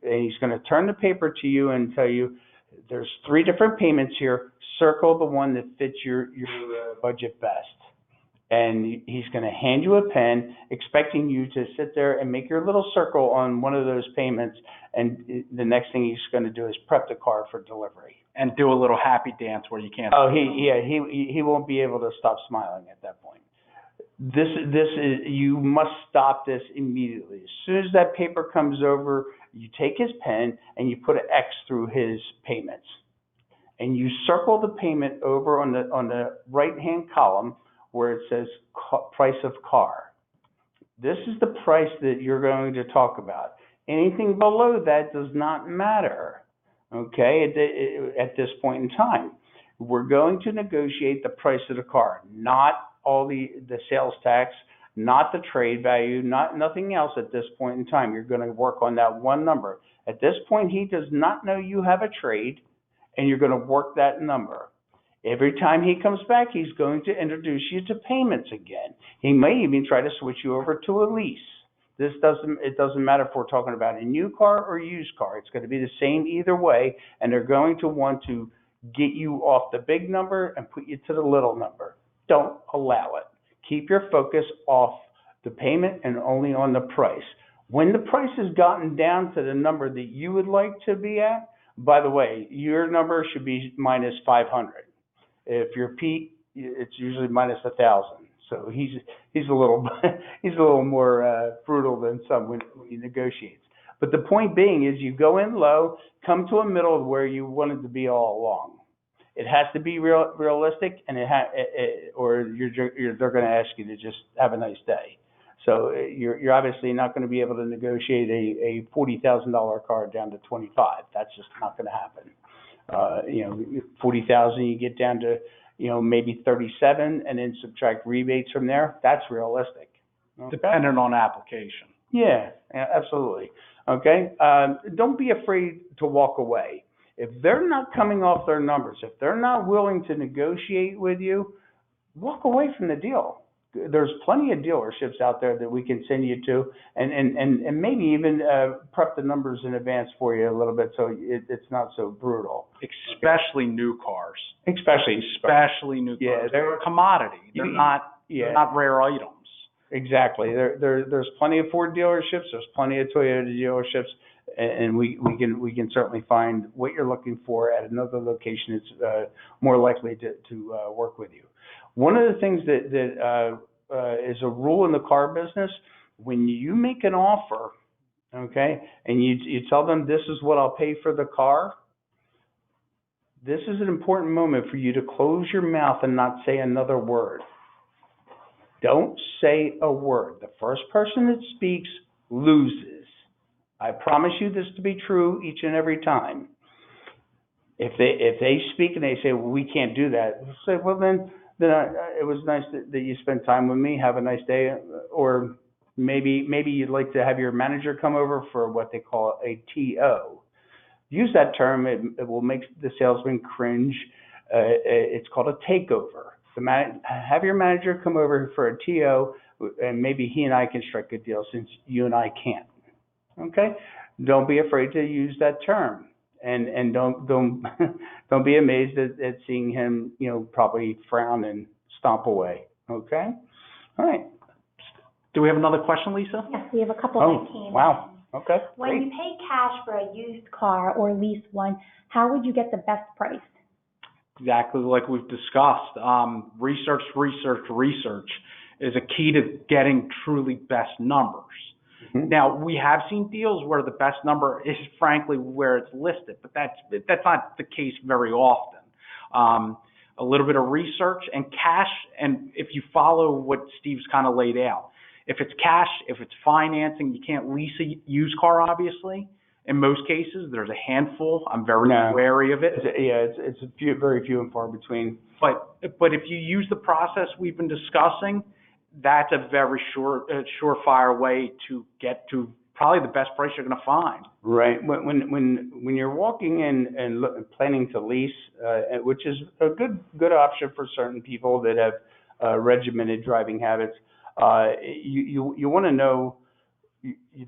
And he's going to turn the paper to you and tell you, there's 3 different payments here. Circle the one that fits your budget best. And he's going to hand you a pen, expecting you to sit there and make your little circle on one of those payments. And the next thing he's going to do is prep the car for delivery. And do a little happy dance where you can't. Oh, he won't be able to stop smiling at that point. This is, you must stop this immediately. As soon as that paper comes over, you take his pen and you put an X through his payments, and you circle the payment over on the right-hand column where it says price of car. This is the price that you're going to talk about. Anything below that does not matter, okay, at this point in time. We're going to negotiate the price of the car, not all the sales tax, not the trade value, nothing else at this point in time. You're going to work on that one number. At this point, he does not know you have a trade, and you're going to work that number. Every time he comes back, he's going to introduce you to payments again. He may even try to switch you over to a lease. It doesn't matter if we're talking about a new car or used car. It's going to be the same either way, and they're going to want to get you off the big number and put you to the little number. Don't allow it. Keep your focus off the payment and only on the price. When the price has gotten down to the number that you would like to be at, by the way, your number should be minus 500. If you're Pete, it's usually minus 1,000. So he's a little more brutal than some when he negotiates. But the point being is, you go in low, come to a middle of where you wanted to be all along. It has to be realistic, and or they're going to ask you to just have a nice day. So you're obviously not going to be able to negotiate a $40,000 car down to 25. That's just not going to happen. 40,000, you get down to, maybe 37, and then subtract rebates from there. That's realistic. Okay? Dependent on application. Yeah, absolutely. Okay. Don't be afraid to walk away. If they're not coming off their numbers, if they're not willing to negotiate with you, walk away from the deal. There's plenty of dealerships out there that we can send you to, and maybe even prep the numbers in advance for you a little bit, so it's not so brutal. Especially new cars. Especially new cars. Yeah, They're a commodity. They're not rare items. Exactly. There's plenty of Ford dealerships. There's plenty of Toyota dealerships, and we can certainly find what you're looking for at another location that's more likely to work with you. One of the things that is a rule in the car business: when you make an offer, okay, and you tell them this is what I'll pay for the car, this is an important moment for you to close your mouth and not say another word. Don't say a word. The first person that speaks loses. I promise you this to be true each and every time. If they speak and they say, well, we can't do that, say, well, then it was nice that you spent time with me. Have a nice day. Or maybe you'd like to have your manager come over for what they call a TO. Use that term. It will make the salesman cringe. It's called a takeover. Have your manager come over for a TO, and maybe he and I can strike a deal since you and I can't. Okay? Don't be afraid to use that term, and don't be amazed at seeing him, probably frown and stomp away. Okay? All right. Do we have another question, Lisa? Yes, we have a couple that came in. Wow. Okay. When Great. you pay cash for a used car or lease one, how would you get the best price? Exactly like we've discussed. Research is a key to getting truly best numbers. Mm-hmm. Now, we have seen deals where the best number is frankly where it's listed, but that's not the case very often. A little bit of research and cash, and if you follow what Steve's kind of laid out, if it's cash, if it's financing, you can't lease a used car, obviously. In most cases, there's a handful. I'm very wary of it. It's very few and far between. But if you use the process we've been discussing, that's a very surefire way to get to probably the best price you're going to find. Right. When you're walking in and planning to lease, which is a good option for certain people that have regimented driving habits, you want to know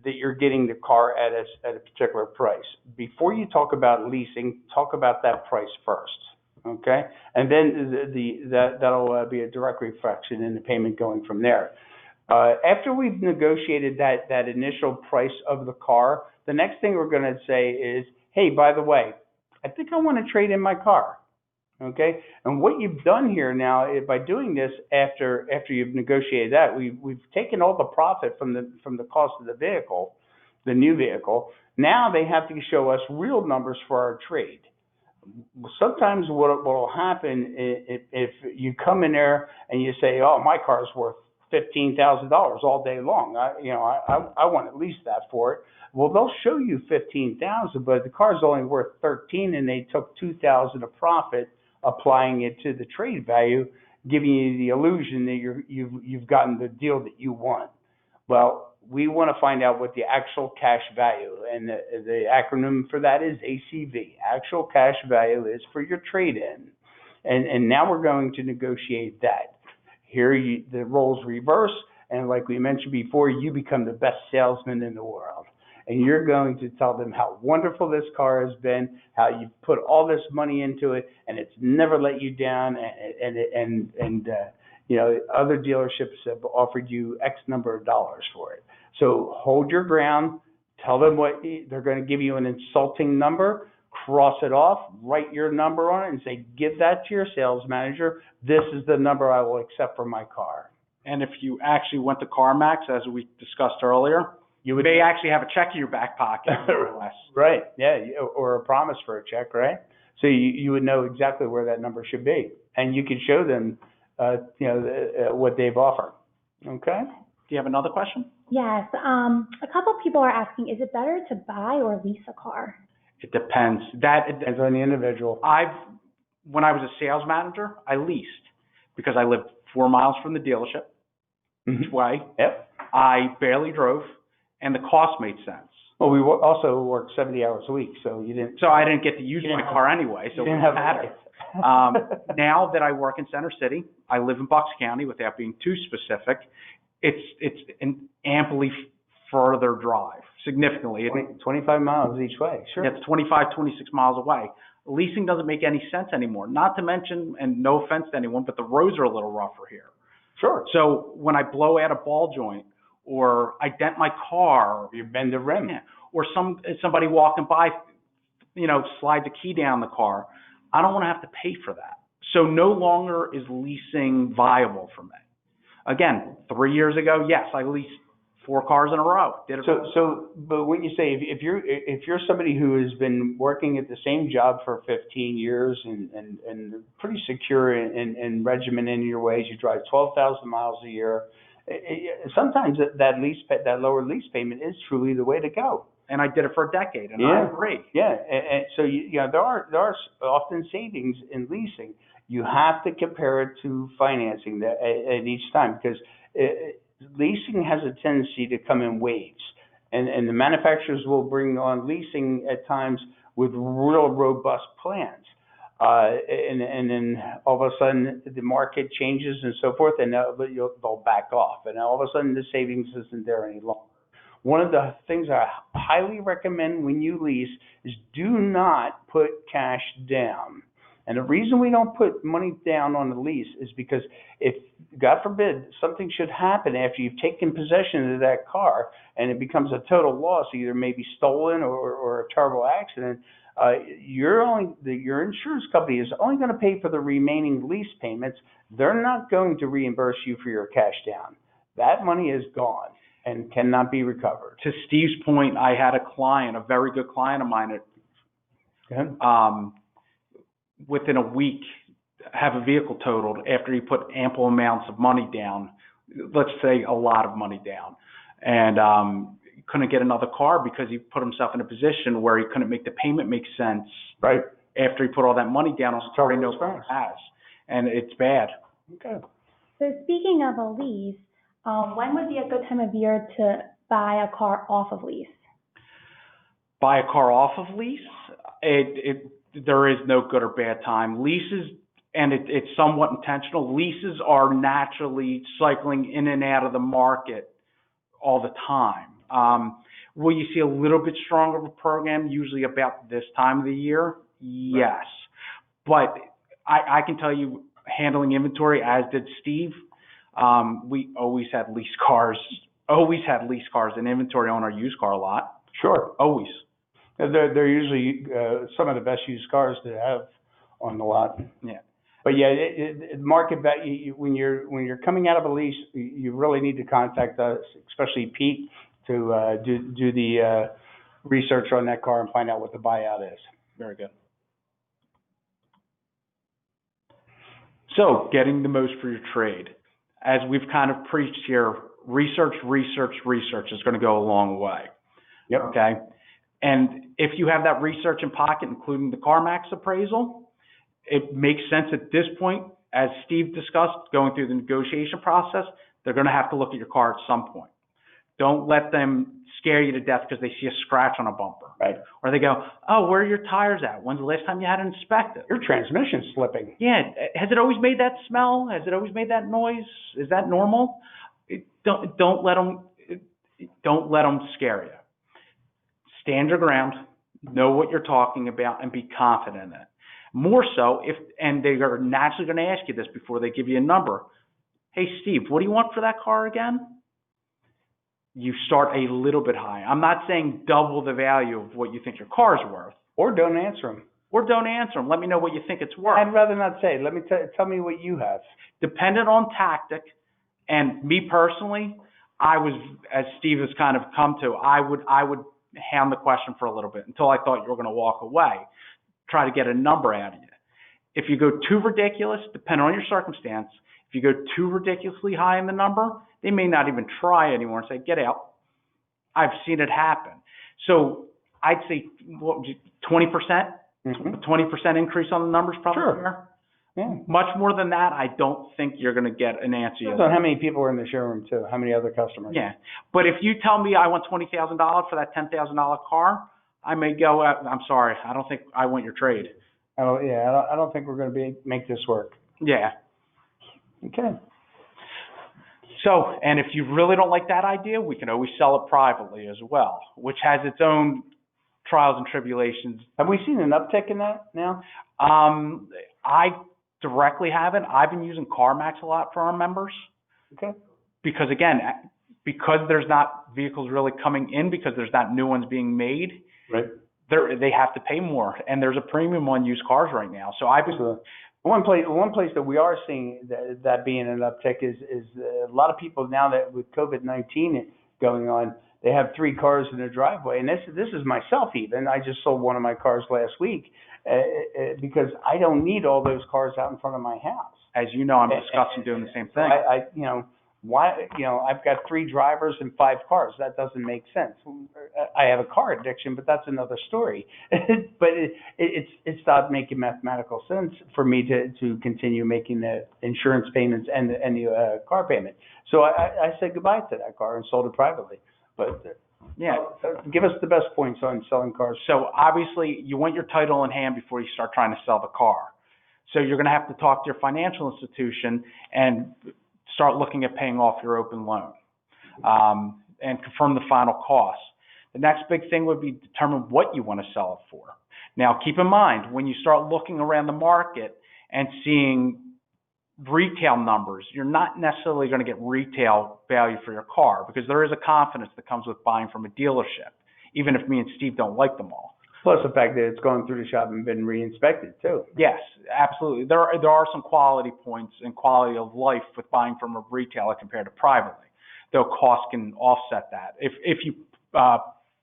that you're getting the car at a particular price. Before you talk about leasing, talk about that price first, okay? And then that'll be a direct reflection in the payment going from there. After we've negotiated that initial price of the car, the next thing we're going to say is, hey, by the way, I think I want to trade in my car. Okay, and what you've done here now by doing this after you've negotiated that, we've taken all the profit from the cost of the vehicle, the new vehicle. Now they have to show us real numbers for our trade. Sometimes what will happen if you come in there and you say, oh, my car's worth $15,000 all day long. I want at least that for it. Well, they'll show you $15,000, but the car's only worth $13,000, and they took $2,000 of profit, applying it to the trade value, giving you the illusion that you've gotten the deal that you want. Well, we want to find out what the actual cash value, and the acronym for that is ACV. Actual cash value is for your trade-in, and now we're going to negotiate that. Here, the roles reverse, and like we mentioned before, you become the best salesman in the world. And you're going to tell them how wonderful this car has been, how you've put all this money into it, and it's never let you down. And other dealerships have offered you X number of dollars for it. So hold your ground. Tell them what they're going to give you an insulting number. Cross it off. Write your number on it and say, give that to your sales manager. This is the number I will accept for my car. And if you actually went to CarMax, as we discussed earlier, you may actually have a check in your back pocket, more or less. Right, yeah, or a promise for a check, right? So you would know exactly where that number should be, and you could show them, what they've offered. Okay. Do you have another question? Yes. A couple people are asking, is it better to buy or lease a car? It depends. It depends on the individual. When I was a sales manager, I leased because I lived 4 miles from the dealership each way. Yep. I barely drove. And the cost made sense. Well, we also worked 70 hours a week, so you didn't. So I didn't get to use my car anyway, so it didn't matter. Now that I work in Center City, I live in Bucks County. Without being too specific, it's an amply further drive, significantly. 25 miles each way, sure. It's 25, 26 miles away. Leasing doesn't make any sense anymore. Not to mention, and no offense to anyone, but the roads are a little rougher here. Sure. So when I blow out a ball joint, or I dent my car, You bend the rim. or somebody walking by, slides a key down the car, I don't want to have to pay for that. So no longer is leasing viable for me. Again, 3 years ago, yes, I leased 4 cars in a row. But when you say if you're somebody who has been working at the same job for 15 years and pretty secure and regimented in your ways, you drive 12,000 miles a year. Sometimes that lower lease payment is truly the way to go. And I did it for a decade, and I agree. Yeah, and so there are often savings in leasing. You have to compare it to financing at each time, because leasing has a tendency to come in waves, and the manufacturers will bring on leasing at times with real robust plans, and then all of a sudden the market changes and so forth, and they'll back off, and all of a sudden the savings isn't there any longer. One of the things I highly recommend when you lease is do not put cash down. And the reason we don't put money down on the lease is because if, God forbid, something should happen after you've taken possession of that car and it becomes a total loss, either maybe stolen or a terrible accident, your insurance company is only going to pay for the remaining lease payments. They're not going to reimburse you for your cash down. That money is gone and cannot be recovered. To Steve's point, I had a client, a very good client of mine, within a week have a vehicle totaled after he put ample amounts of money down, let's say a lot of money down, and couldn't get another car because he put himself in a position where he couldn't make the payment make sense. Right. After he put all that money down on a car he no longer has, and it's bad. Okay. So speaking of a lease, when would be a good time of year to buy a car off of lease? Buy a car off of lease? There is no good or bad time. Leases, and it's somewhat intentional, leases are naturally cycling in and out of the market all the time. Will you see a little bit stronger of a program usually about this time of the year? Yes. But I can tell you, handling inventory, as did Steve, we always had lease cars in inventory on our used car lot. Sure. Always. They're usually some of the best used cars to have on the lot. Yeah. But yeah, market value, when you're coming out of a lease, you really need to contact us, especially Pete, to do the research on that car and find out what the buyout is. Very good. So, getting the most for your trade. As we've kind of preached here, research is going to go a long way. Yep. Okay? And if you have that research in pocket, including the CarMax appraisal, it makes sense at this point, as Steve discussed, going through the negotiation process, they're going to have to look at your car at some point. Don't let them scare you to death because they see a scratch on a bumper. Right. Or they go, oh, where are your tires at? When's the last time you had it inspected? Your transmission's slipping. Yeah. Has it always made that smell? Has it always made that noise? Is that normal? Don't let them scare you. Stand your ground, know what you're talking about, and be confident in it. More so, and they are naturally going to ask you this before they give you a number. Hey, Steve, what do you want for that car again? You start a little bit high. I'm not saying double the value of what you think your car is worth. Or don't answer them. Or don't answer them. Let me know what you think it's worth. I'd rather not say. Let me tell me what you have. Dependent on tactic, and me personally, I was, as Steve has kind of come to, I would hand the question for a little bit until I thought you were going to walk away, try to get a number out of you. If you go too ridiculous, depending on your circumstance, if you go too ridiculously high in the number, they may not even try anymore and say, get out. I've seen it happen. So I'd say 20%, 20% increase on the numbers probably. Sure. Yeah. Much more than that, I don't think you're going to get an answer. Depends on how many people are in the showroom too, how many other customers. Yeah. But if you tell me I want $20,000 for that $10,000 car, I may go, I'm sorry, I don't think I want your trade. I don't think we're going to make this work. Yeah. Okay. So, and if you really don't like that idea, we can always sell it privately as well, which has its own trials and tribulations. Have we seen an uptick in that now? I directly haven't. I've been using CarMax a lot for our members. Okay. Because again, because there's not vehicles really coming in, because there's not new ones being made, Right. they have to pay more, and there's a premium on used cars right now. So I've been, So one place that we are seeing that being an uptick is a lot of people now that with COVID-19 going on, they have 3 cars in their driveway, and this is myself even. I just sold one of my cars last week because I don't need all those cars out in front of my house. as you know, I'm discussing doing the same thing. Why, I've got 3 drivers and 5 cars. That doesn't make sense. I have a car addiction, but that's another story. But it stopped making mathematical sense for me to continue making the insurance payments and the car payment. So I said goodbye to that car and sold it privately. But Yeah. give us the best points on selling cars. So obviously, you want your title in hand before you start trying to sell the car. So you're going to have to talk to your financial institution and start looking at paying off your open loan and confirm the final cost. The next big thing would be determine what you want to sell it for. Now, keep in mind, when you start looking around the market and seeing retail numbers, you're not necessarily going to get retail value for your car because there is a confidence that comes with buying from a dealership, even if me and Steve don't like them all. Plus the fact that it's gone through the shop and been re-inspected too. Yes, absolutely. There are some quality points and quality of life with buying from a retailer compared to privately, though cost can offset that if you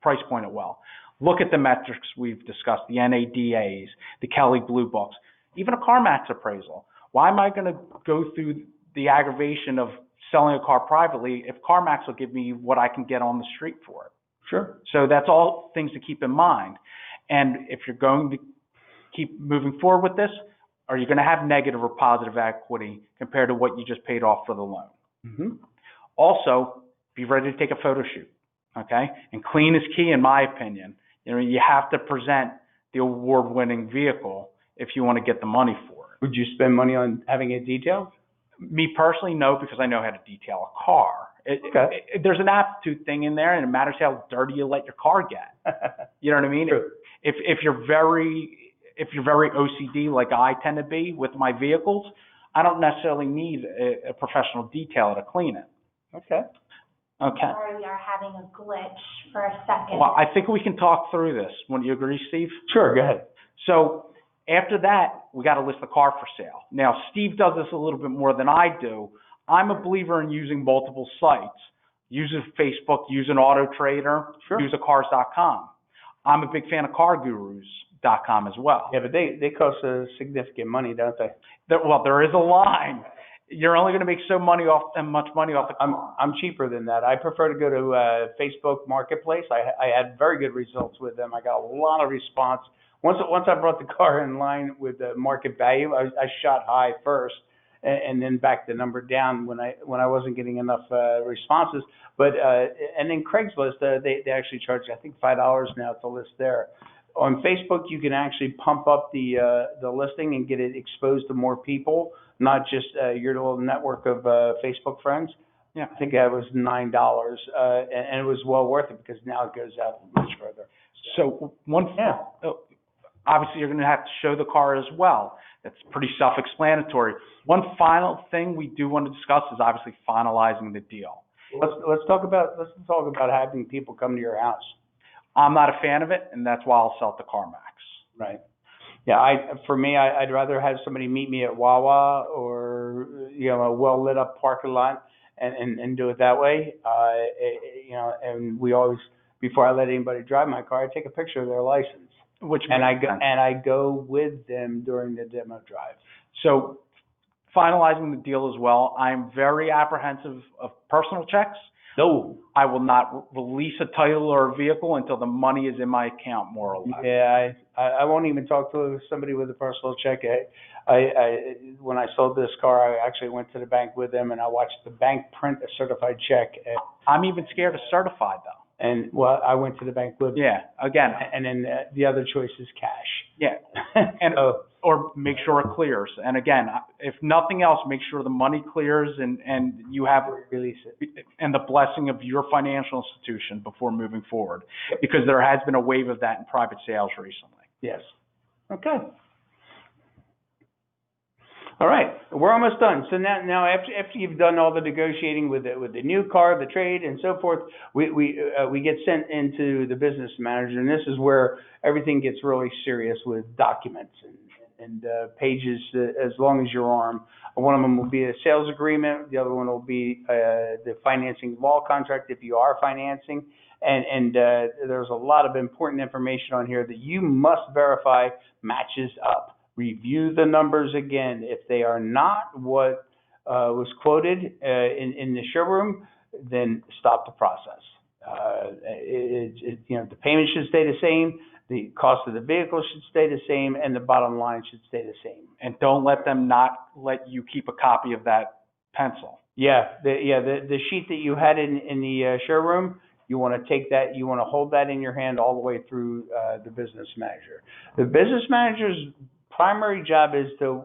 price point it well. Look at the metrics we've discussed, the NADAs, the Kelley Blue Books, even a CarMax appraisal. Why am I going to go through the aggravation of selling a car privately if CarMax will give me what I can get on the street for it? Sure. So that's all things to keep in mind. And if you're going to keep moving forward with this, are you going to have negative or positive equity compared to what you just paid off for the loan? Mm-hmm. Also, be ready to take a photo shoot, okay? And clean is key in my opinion. You have to present the award-winning vehicle if you want to get the money for it. Would you spend money on having it detailed? Me personally, no, because I know how to detail a car. There's an aptitude thing in there, and it matters how dirty you let your car get. You know what I mean? True. If you're very OCD like I tend to be with my vehicles, I don't necessarily need a professional detailer to clean it. Okay. Okay. Sorry, we are having a glitch for a second. Well, I think we can talk through this. Wouldn't you agree, Steve? Sure, go ahead. So after that, we got to list the car for sale. Now, Steve does this a little bit more than I do. I'm a believer in using multiple sites. Using Facebook, using AutoTrader, Sure. use cars.com. I'm a big fan of CarGurus.com as well. Yeah, but they cost a significant money, don't they? There is a line. You're only going to make much money off the car. I'm cheaper than that. I prefer to go to Facebook Marketplace. I had very good results with them. I got a lot of response. Once I brought the car in line with the market value, I shot high first, and then backed the number down when I wasn't getting enough responses. But and then Craigslist, they actually charge I think $5 now to list there. On Facebook, you can actually pump up the listing and get it exposed to more people, not just your little network of Facebook friends. Yeah. I think that was $9, and it was well worth it because now it goes out much further. So Yeah. Obviously, you're going to have to show the car as well. That's pretty self-explanatory. One final thing we do want to discuss is obviously finalizing the deal. Let's talk about having people come to your house. I'm not a fan of it, and that's why I'll sell it to CarMax. Right. Yeah. I'd rather have somebody meet me at Wawa or a well lit up parking lot and do it that way. And we always, before I let anybody drive my car, I take a picture of their license. I go with them during the demo drive. So finalizing the deal as well, I'm very apprehensive of personal checks. No. I will not release a title or a vehicle until the money is in my account, more or less. Yeah, I won't even talk to somebody with a personal check. When I sold this car, I actually went to the bank with them and I watched the bank print a certified check. I'm even scared of certified though. And I went to the bank with them. Yeah, again. And then the other choice is cash. Yeah, and or make sure it clears. And again, if nothing else, make sure the money clears and you have Release it. and the blessing of your financial institution before moving forward, because there has been a wave of that in private sales recently. Yes. Okay. All right, we're almost done. So now after you've done all the negotiating with the new car, the trade, and so forth, we get sent into the business manager, and this is where everything gets really serious with documents and pages as long as your arm. One of them will be a sales agreement. The other one will be the financing law contract if you are financing. And there's a lot of important information on here that you must verify matches up. Review the numbers again. If they are not what was quoted in the showroom, then stop the process. The payment should stay the same, the cost of the vehicle should stay the same, and the bottom line should stay the same. And don't let them not let you keep a copy of that pencil. The sheet that you had in the showroom, you want to take that, you want to hold that in your hand all the way through the business manager. The business manager's primary job is to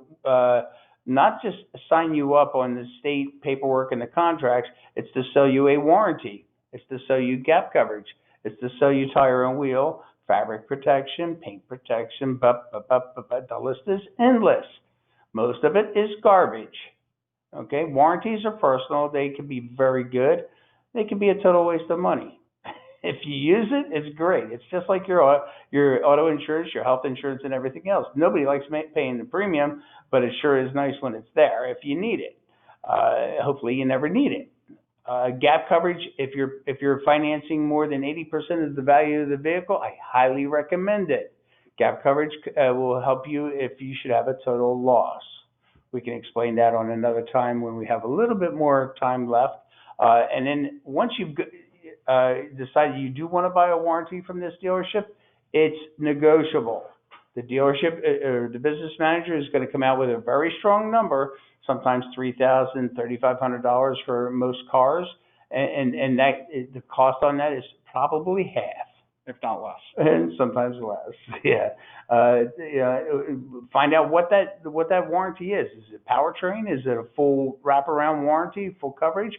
not just sign you up on the state paperwork and the contracts, it's to sell you a warranty. It's to sell you gap coverage. It's to sell you tire and wheel, fabric protection, paint protection, the list is endless. Most of it is garbage. Okay, warranties are personal. They can be very good. They can be a total waste of money. If you use it, it's great. It's just like your auto insurance, your health insurance, and everything else. Nobody likes paying the premium, but it sure is nice when it's there if you need it. Hopefully, you never need it. Gap coverage, if you're financing more than 80% of the value of the vehicle, I highly recommend it. Gap coverage will help you if you should have a total loss. We can explain that on another time when we have a little bit more time left. And then once you've decided you do want to buy a warranty from this dealership, it's negotiable. The dealership or the business manager is going to come out with a very strong number, sometimes $3,000, $3,500 for most cars, and that the cost on that is probably half, if not less, and sometimes less. Find out what that warranty is. Is it powertrain? Is it a full wraparound warranty, full coverage?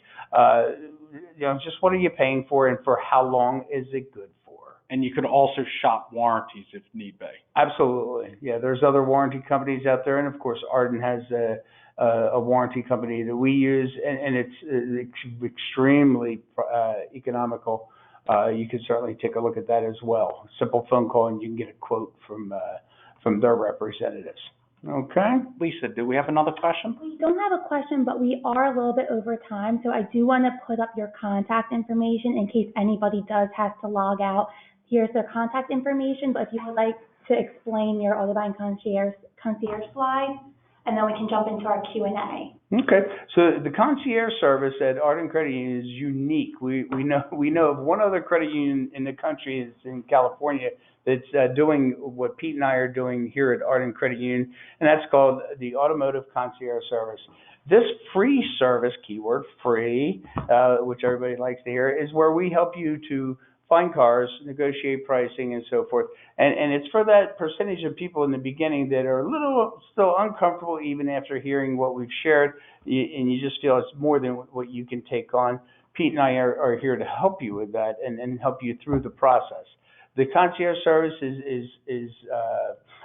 Just what are you paying for, and for how long is it good for? And you could also shop warranties if need be. Absolutely. Yeah, there's other warranty companies out there, and of course, Arden has a warranty company that we use, and it's extremely economical. You can certainly take a look at that as well. Simple phone call, and you can get a quote from their representatives. Okay. Lisa, do we have another question? We don't have a question, but we are a little bit over time, so I do want to put up your contact information in case anybody does have to log out. Here's their contact information, but if you would like to explain your auto buying concierge slide, and then we can jump into our Q&A. Okay, so the concierge service at Arden Credit Union is unique. We know of one other credit union in the country, it's in California, that's doing what Pete and I are doing here at Arden Credit Union, and that's called the Automotive Concierge Service. This free service, keyword free, which everybody likes to hear, is where we help you to find cars, negotiate pricing, and so forth. And it's for that percentage of people in the beginning that are a little still uncomfortable even after hearing what we've shared, and you just feel it's more than what you can take on. Pete and I are here to help you with that and help you through the process. The concierge service is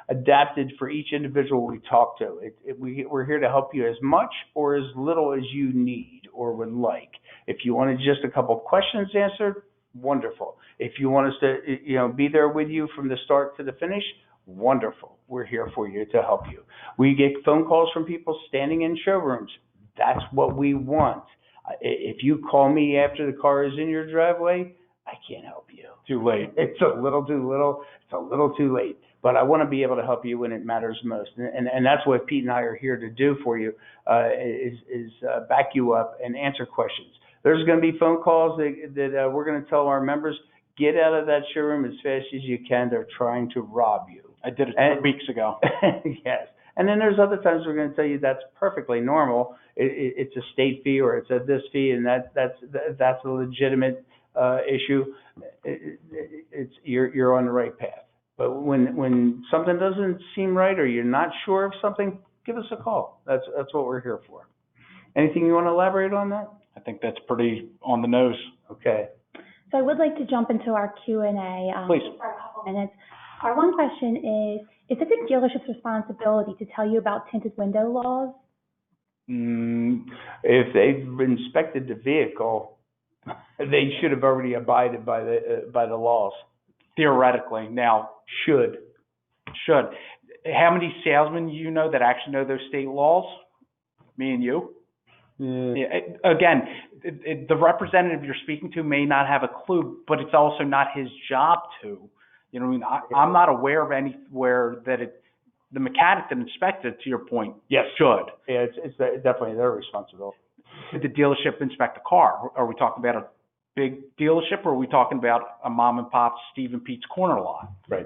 adapted for each individual we talk to. We're here to help you as much or as little as you need or would like. If you wanted just a couple questions answered, wonderful. If you want us to, be there with you from the start to the finish, wonderful. We're here for you to help you. We get phone calls from people standing in showrooms. That's what we want. If you call me after the car is in your driveway, I can't help you. Too late. It's a little too little. It's a little too late. But I want to be able to help you when it matters most. And that's what Pete and I are here to do for you, is back you up and answer questions. There's going to be phone calls that we're going to tell our members, get out of that showroom as fast as you can. They're trying to rob you. I did it 2 weeks ago. Yes. And then there's other times we're going to tell you that's perfectly normal. It's a state fee or it's a this fee, and that's a legitimate issue. You're on the right path. But when something doesn't seem right or you're not sure of something, give us a call. That's what we're here for. Anything you want to elaborate on that? I think that's pretty on the nose. Okay. So I would like to jump into our Q&A Please. for a couple minutes. Our one question is it the dealership's responsibility to tell you about tinted window laws? If they've inspected the vehicle, they should have already abided by the laws. Theoretically, now, Should. How many salesmen you know that actually know those state laws? Me and you. Yeah, again, the representative you're speaking to may not have a clue, but it's also not his job to. You know what I mean? I'm not aware of anywhere that the mechanic that inspected, to your point, Yes. should. Yeah, it's definitely their responsibility. Did the dealership inspect the car? Are we talking about a big dealership, or are we talking about a mom and pop Steve and Pete's corner lot? Right.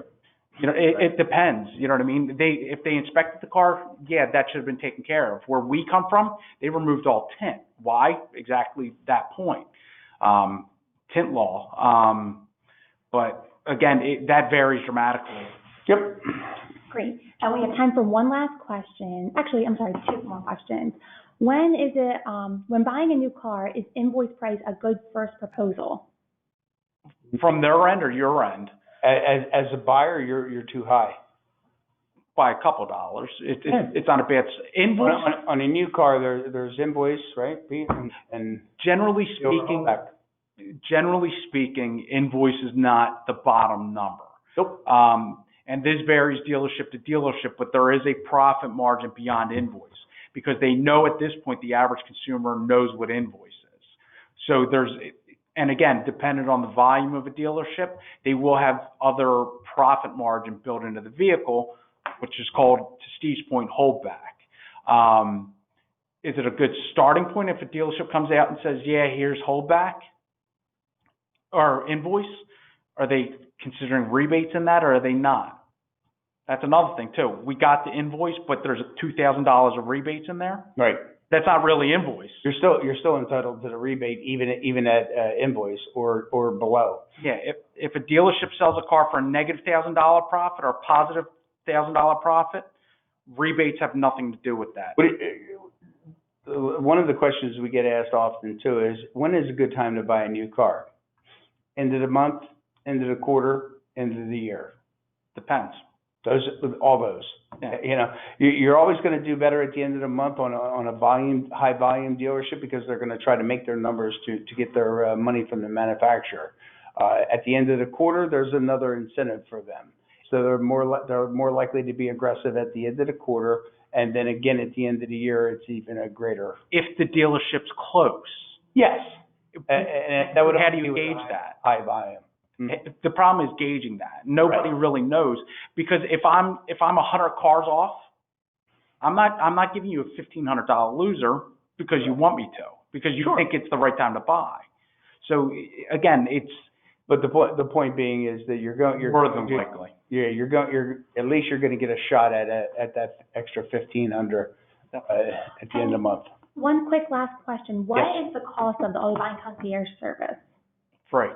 You know, it depends. You know what I mean? If they inspected the car, yeah, that should have been taken care of. Where we come from, they removed all tint. Why? Exactly that point. Tint law. But again, that varies dramatically. Yep. Great. And we have time for one last question. Actually, I'm sorry, two more questions. When buying a new car, is invoice price a good first proposal? From their end or your end? As a buyer, you're too high. By a couple dollars. Yeah. It's not a bad invoice. On a new car, there's invoice, right, Pete? And Generally you'll speaking, back. invoice is not the bottom number. Nope. And this varies dealership to dealership, but there is a profit margin beyond invoice because they know at this point the average consumer knows what invoice is. So and again, dependent on the volume of a dealership, they will have other profit margin built into the vehicle, which is called, to Steve's point, holdback. Is it a good starting point if a dealership comes out and says, yeah, here's holdback or invoice? Are they considering rebates in that, or are they not? That's another thing too. We got the invoice, but there's $2,000 of rebates in there. Right. That's not really invoice. You're still entitled to the rebate even at invoice or below. Yeah. If a dealership sells a car for a negative $1,000 profit or a positive $1,000 profit, rebates have nothing to do with that. One of the questions we get asked often too is, when is a good time to buy a new car? End of the month, end of the quarter, end of the year. Depends. All those. Yeah. You know, you're always going to do better at the end of the month on a high volume dealership because they're going to try to make their numbers to get their money from the manufacturer. At the end of the quarter, there's another incentive for them. So they're more likely to be aggressive at the end of the quarter, and then again at the end of the year, it's even a greater. If the dealership's close. Yes. And that would how do you gauge that? High volume. Mm-hmm. The problem is gauging that. Nobody really knows, because if I'm 100 cars off, I'm not giving you a $1,500 loser because you want me to, because you think it's the right time to buy. So again, But the point being is that you're more than likely. Yeah, at least you're going to get a shot at that extra 1,500 at the end of the month. One quick last question. What Yes. is the cost of the Auto Buying Concierge service? Free.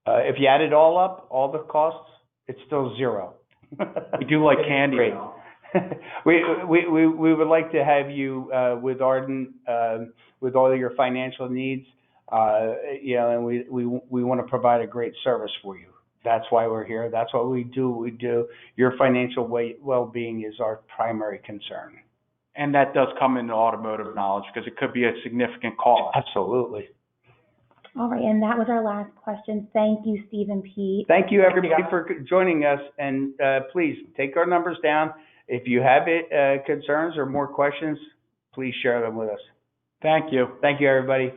If you add it all up, all the costs, it's still zero. We do like candy. Great. We would like to have you with Ardent with all of your financial needs. You know, and we want to provide a great service for you. That's why we're here. That's what we do. We do. Your financial well-being is our primary concern. And that does come into automotive knowledge because it could be a significant cost. Absolutely. All right, and that was our last question. Thank you, Steve and Pete. Thank you, everybody, for joining us. And please take our numbers down. If you have concerns or more questions, please share them with us. Thank you. Thank you, everybody.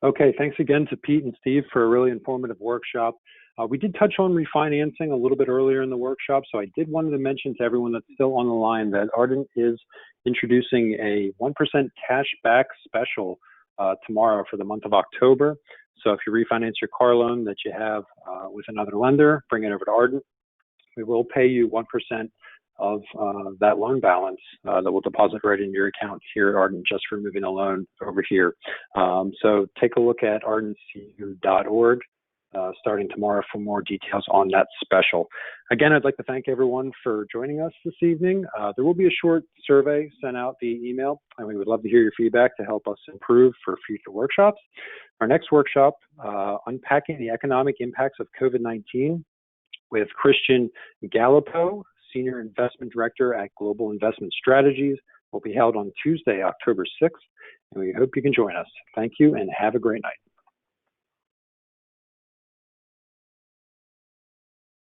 Okay, thanks again to Pete and Steve for a really informative workshop. We did touch on refinancing a little bit earlier in the workshop, so I did want to mention to everyone that's still on the line that Ardent is introducing a 1% cash back special tomorrow for the month of October. So if you refinance your car loan that you have with another lender, bring it over to Ardent. We will pay you 1% of that loan balance that will deposit right in your account here at Ardent just for moving a loan over here. So take a look at ardentcu.org starting tomorrow for more details on that special. Again, I'd like to thank everyone for joining us this evening. There will be a short survey sent out via email, and we would love to hear your feedback to help us improve for future workshops. Our next workshop, Unpacking the Economic Impacts of COVID-19 with Christian Gallipo, Senior Investment Director at Global Investment Strategies, will be held on Tuesday, October 6th, and we hope you can join us. Thank you and have a great night.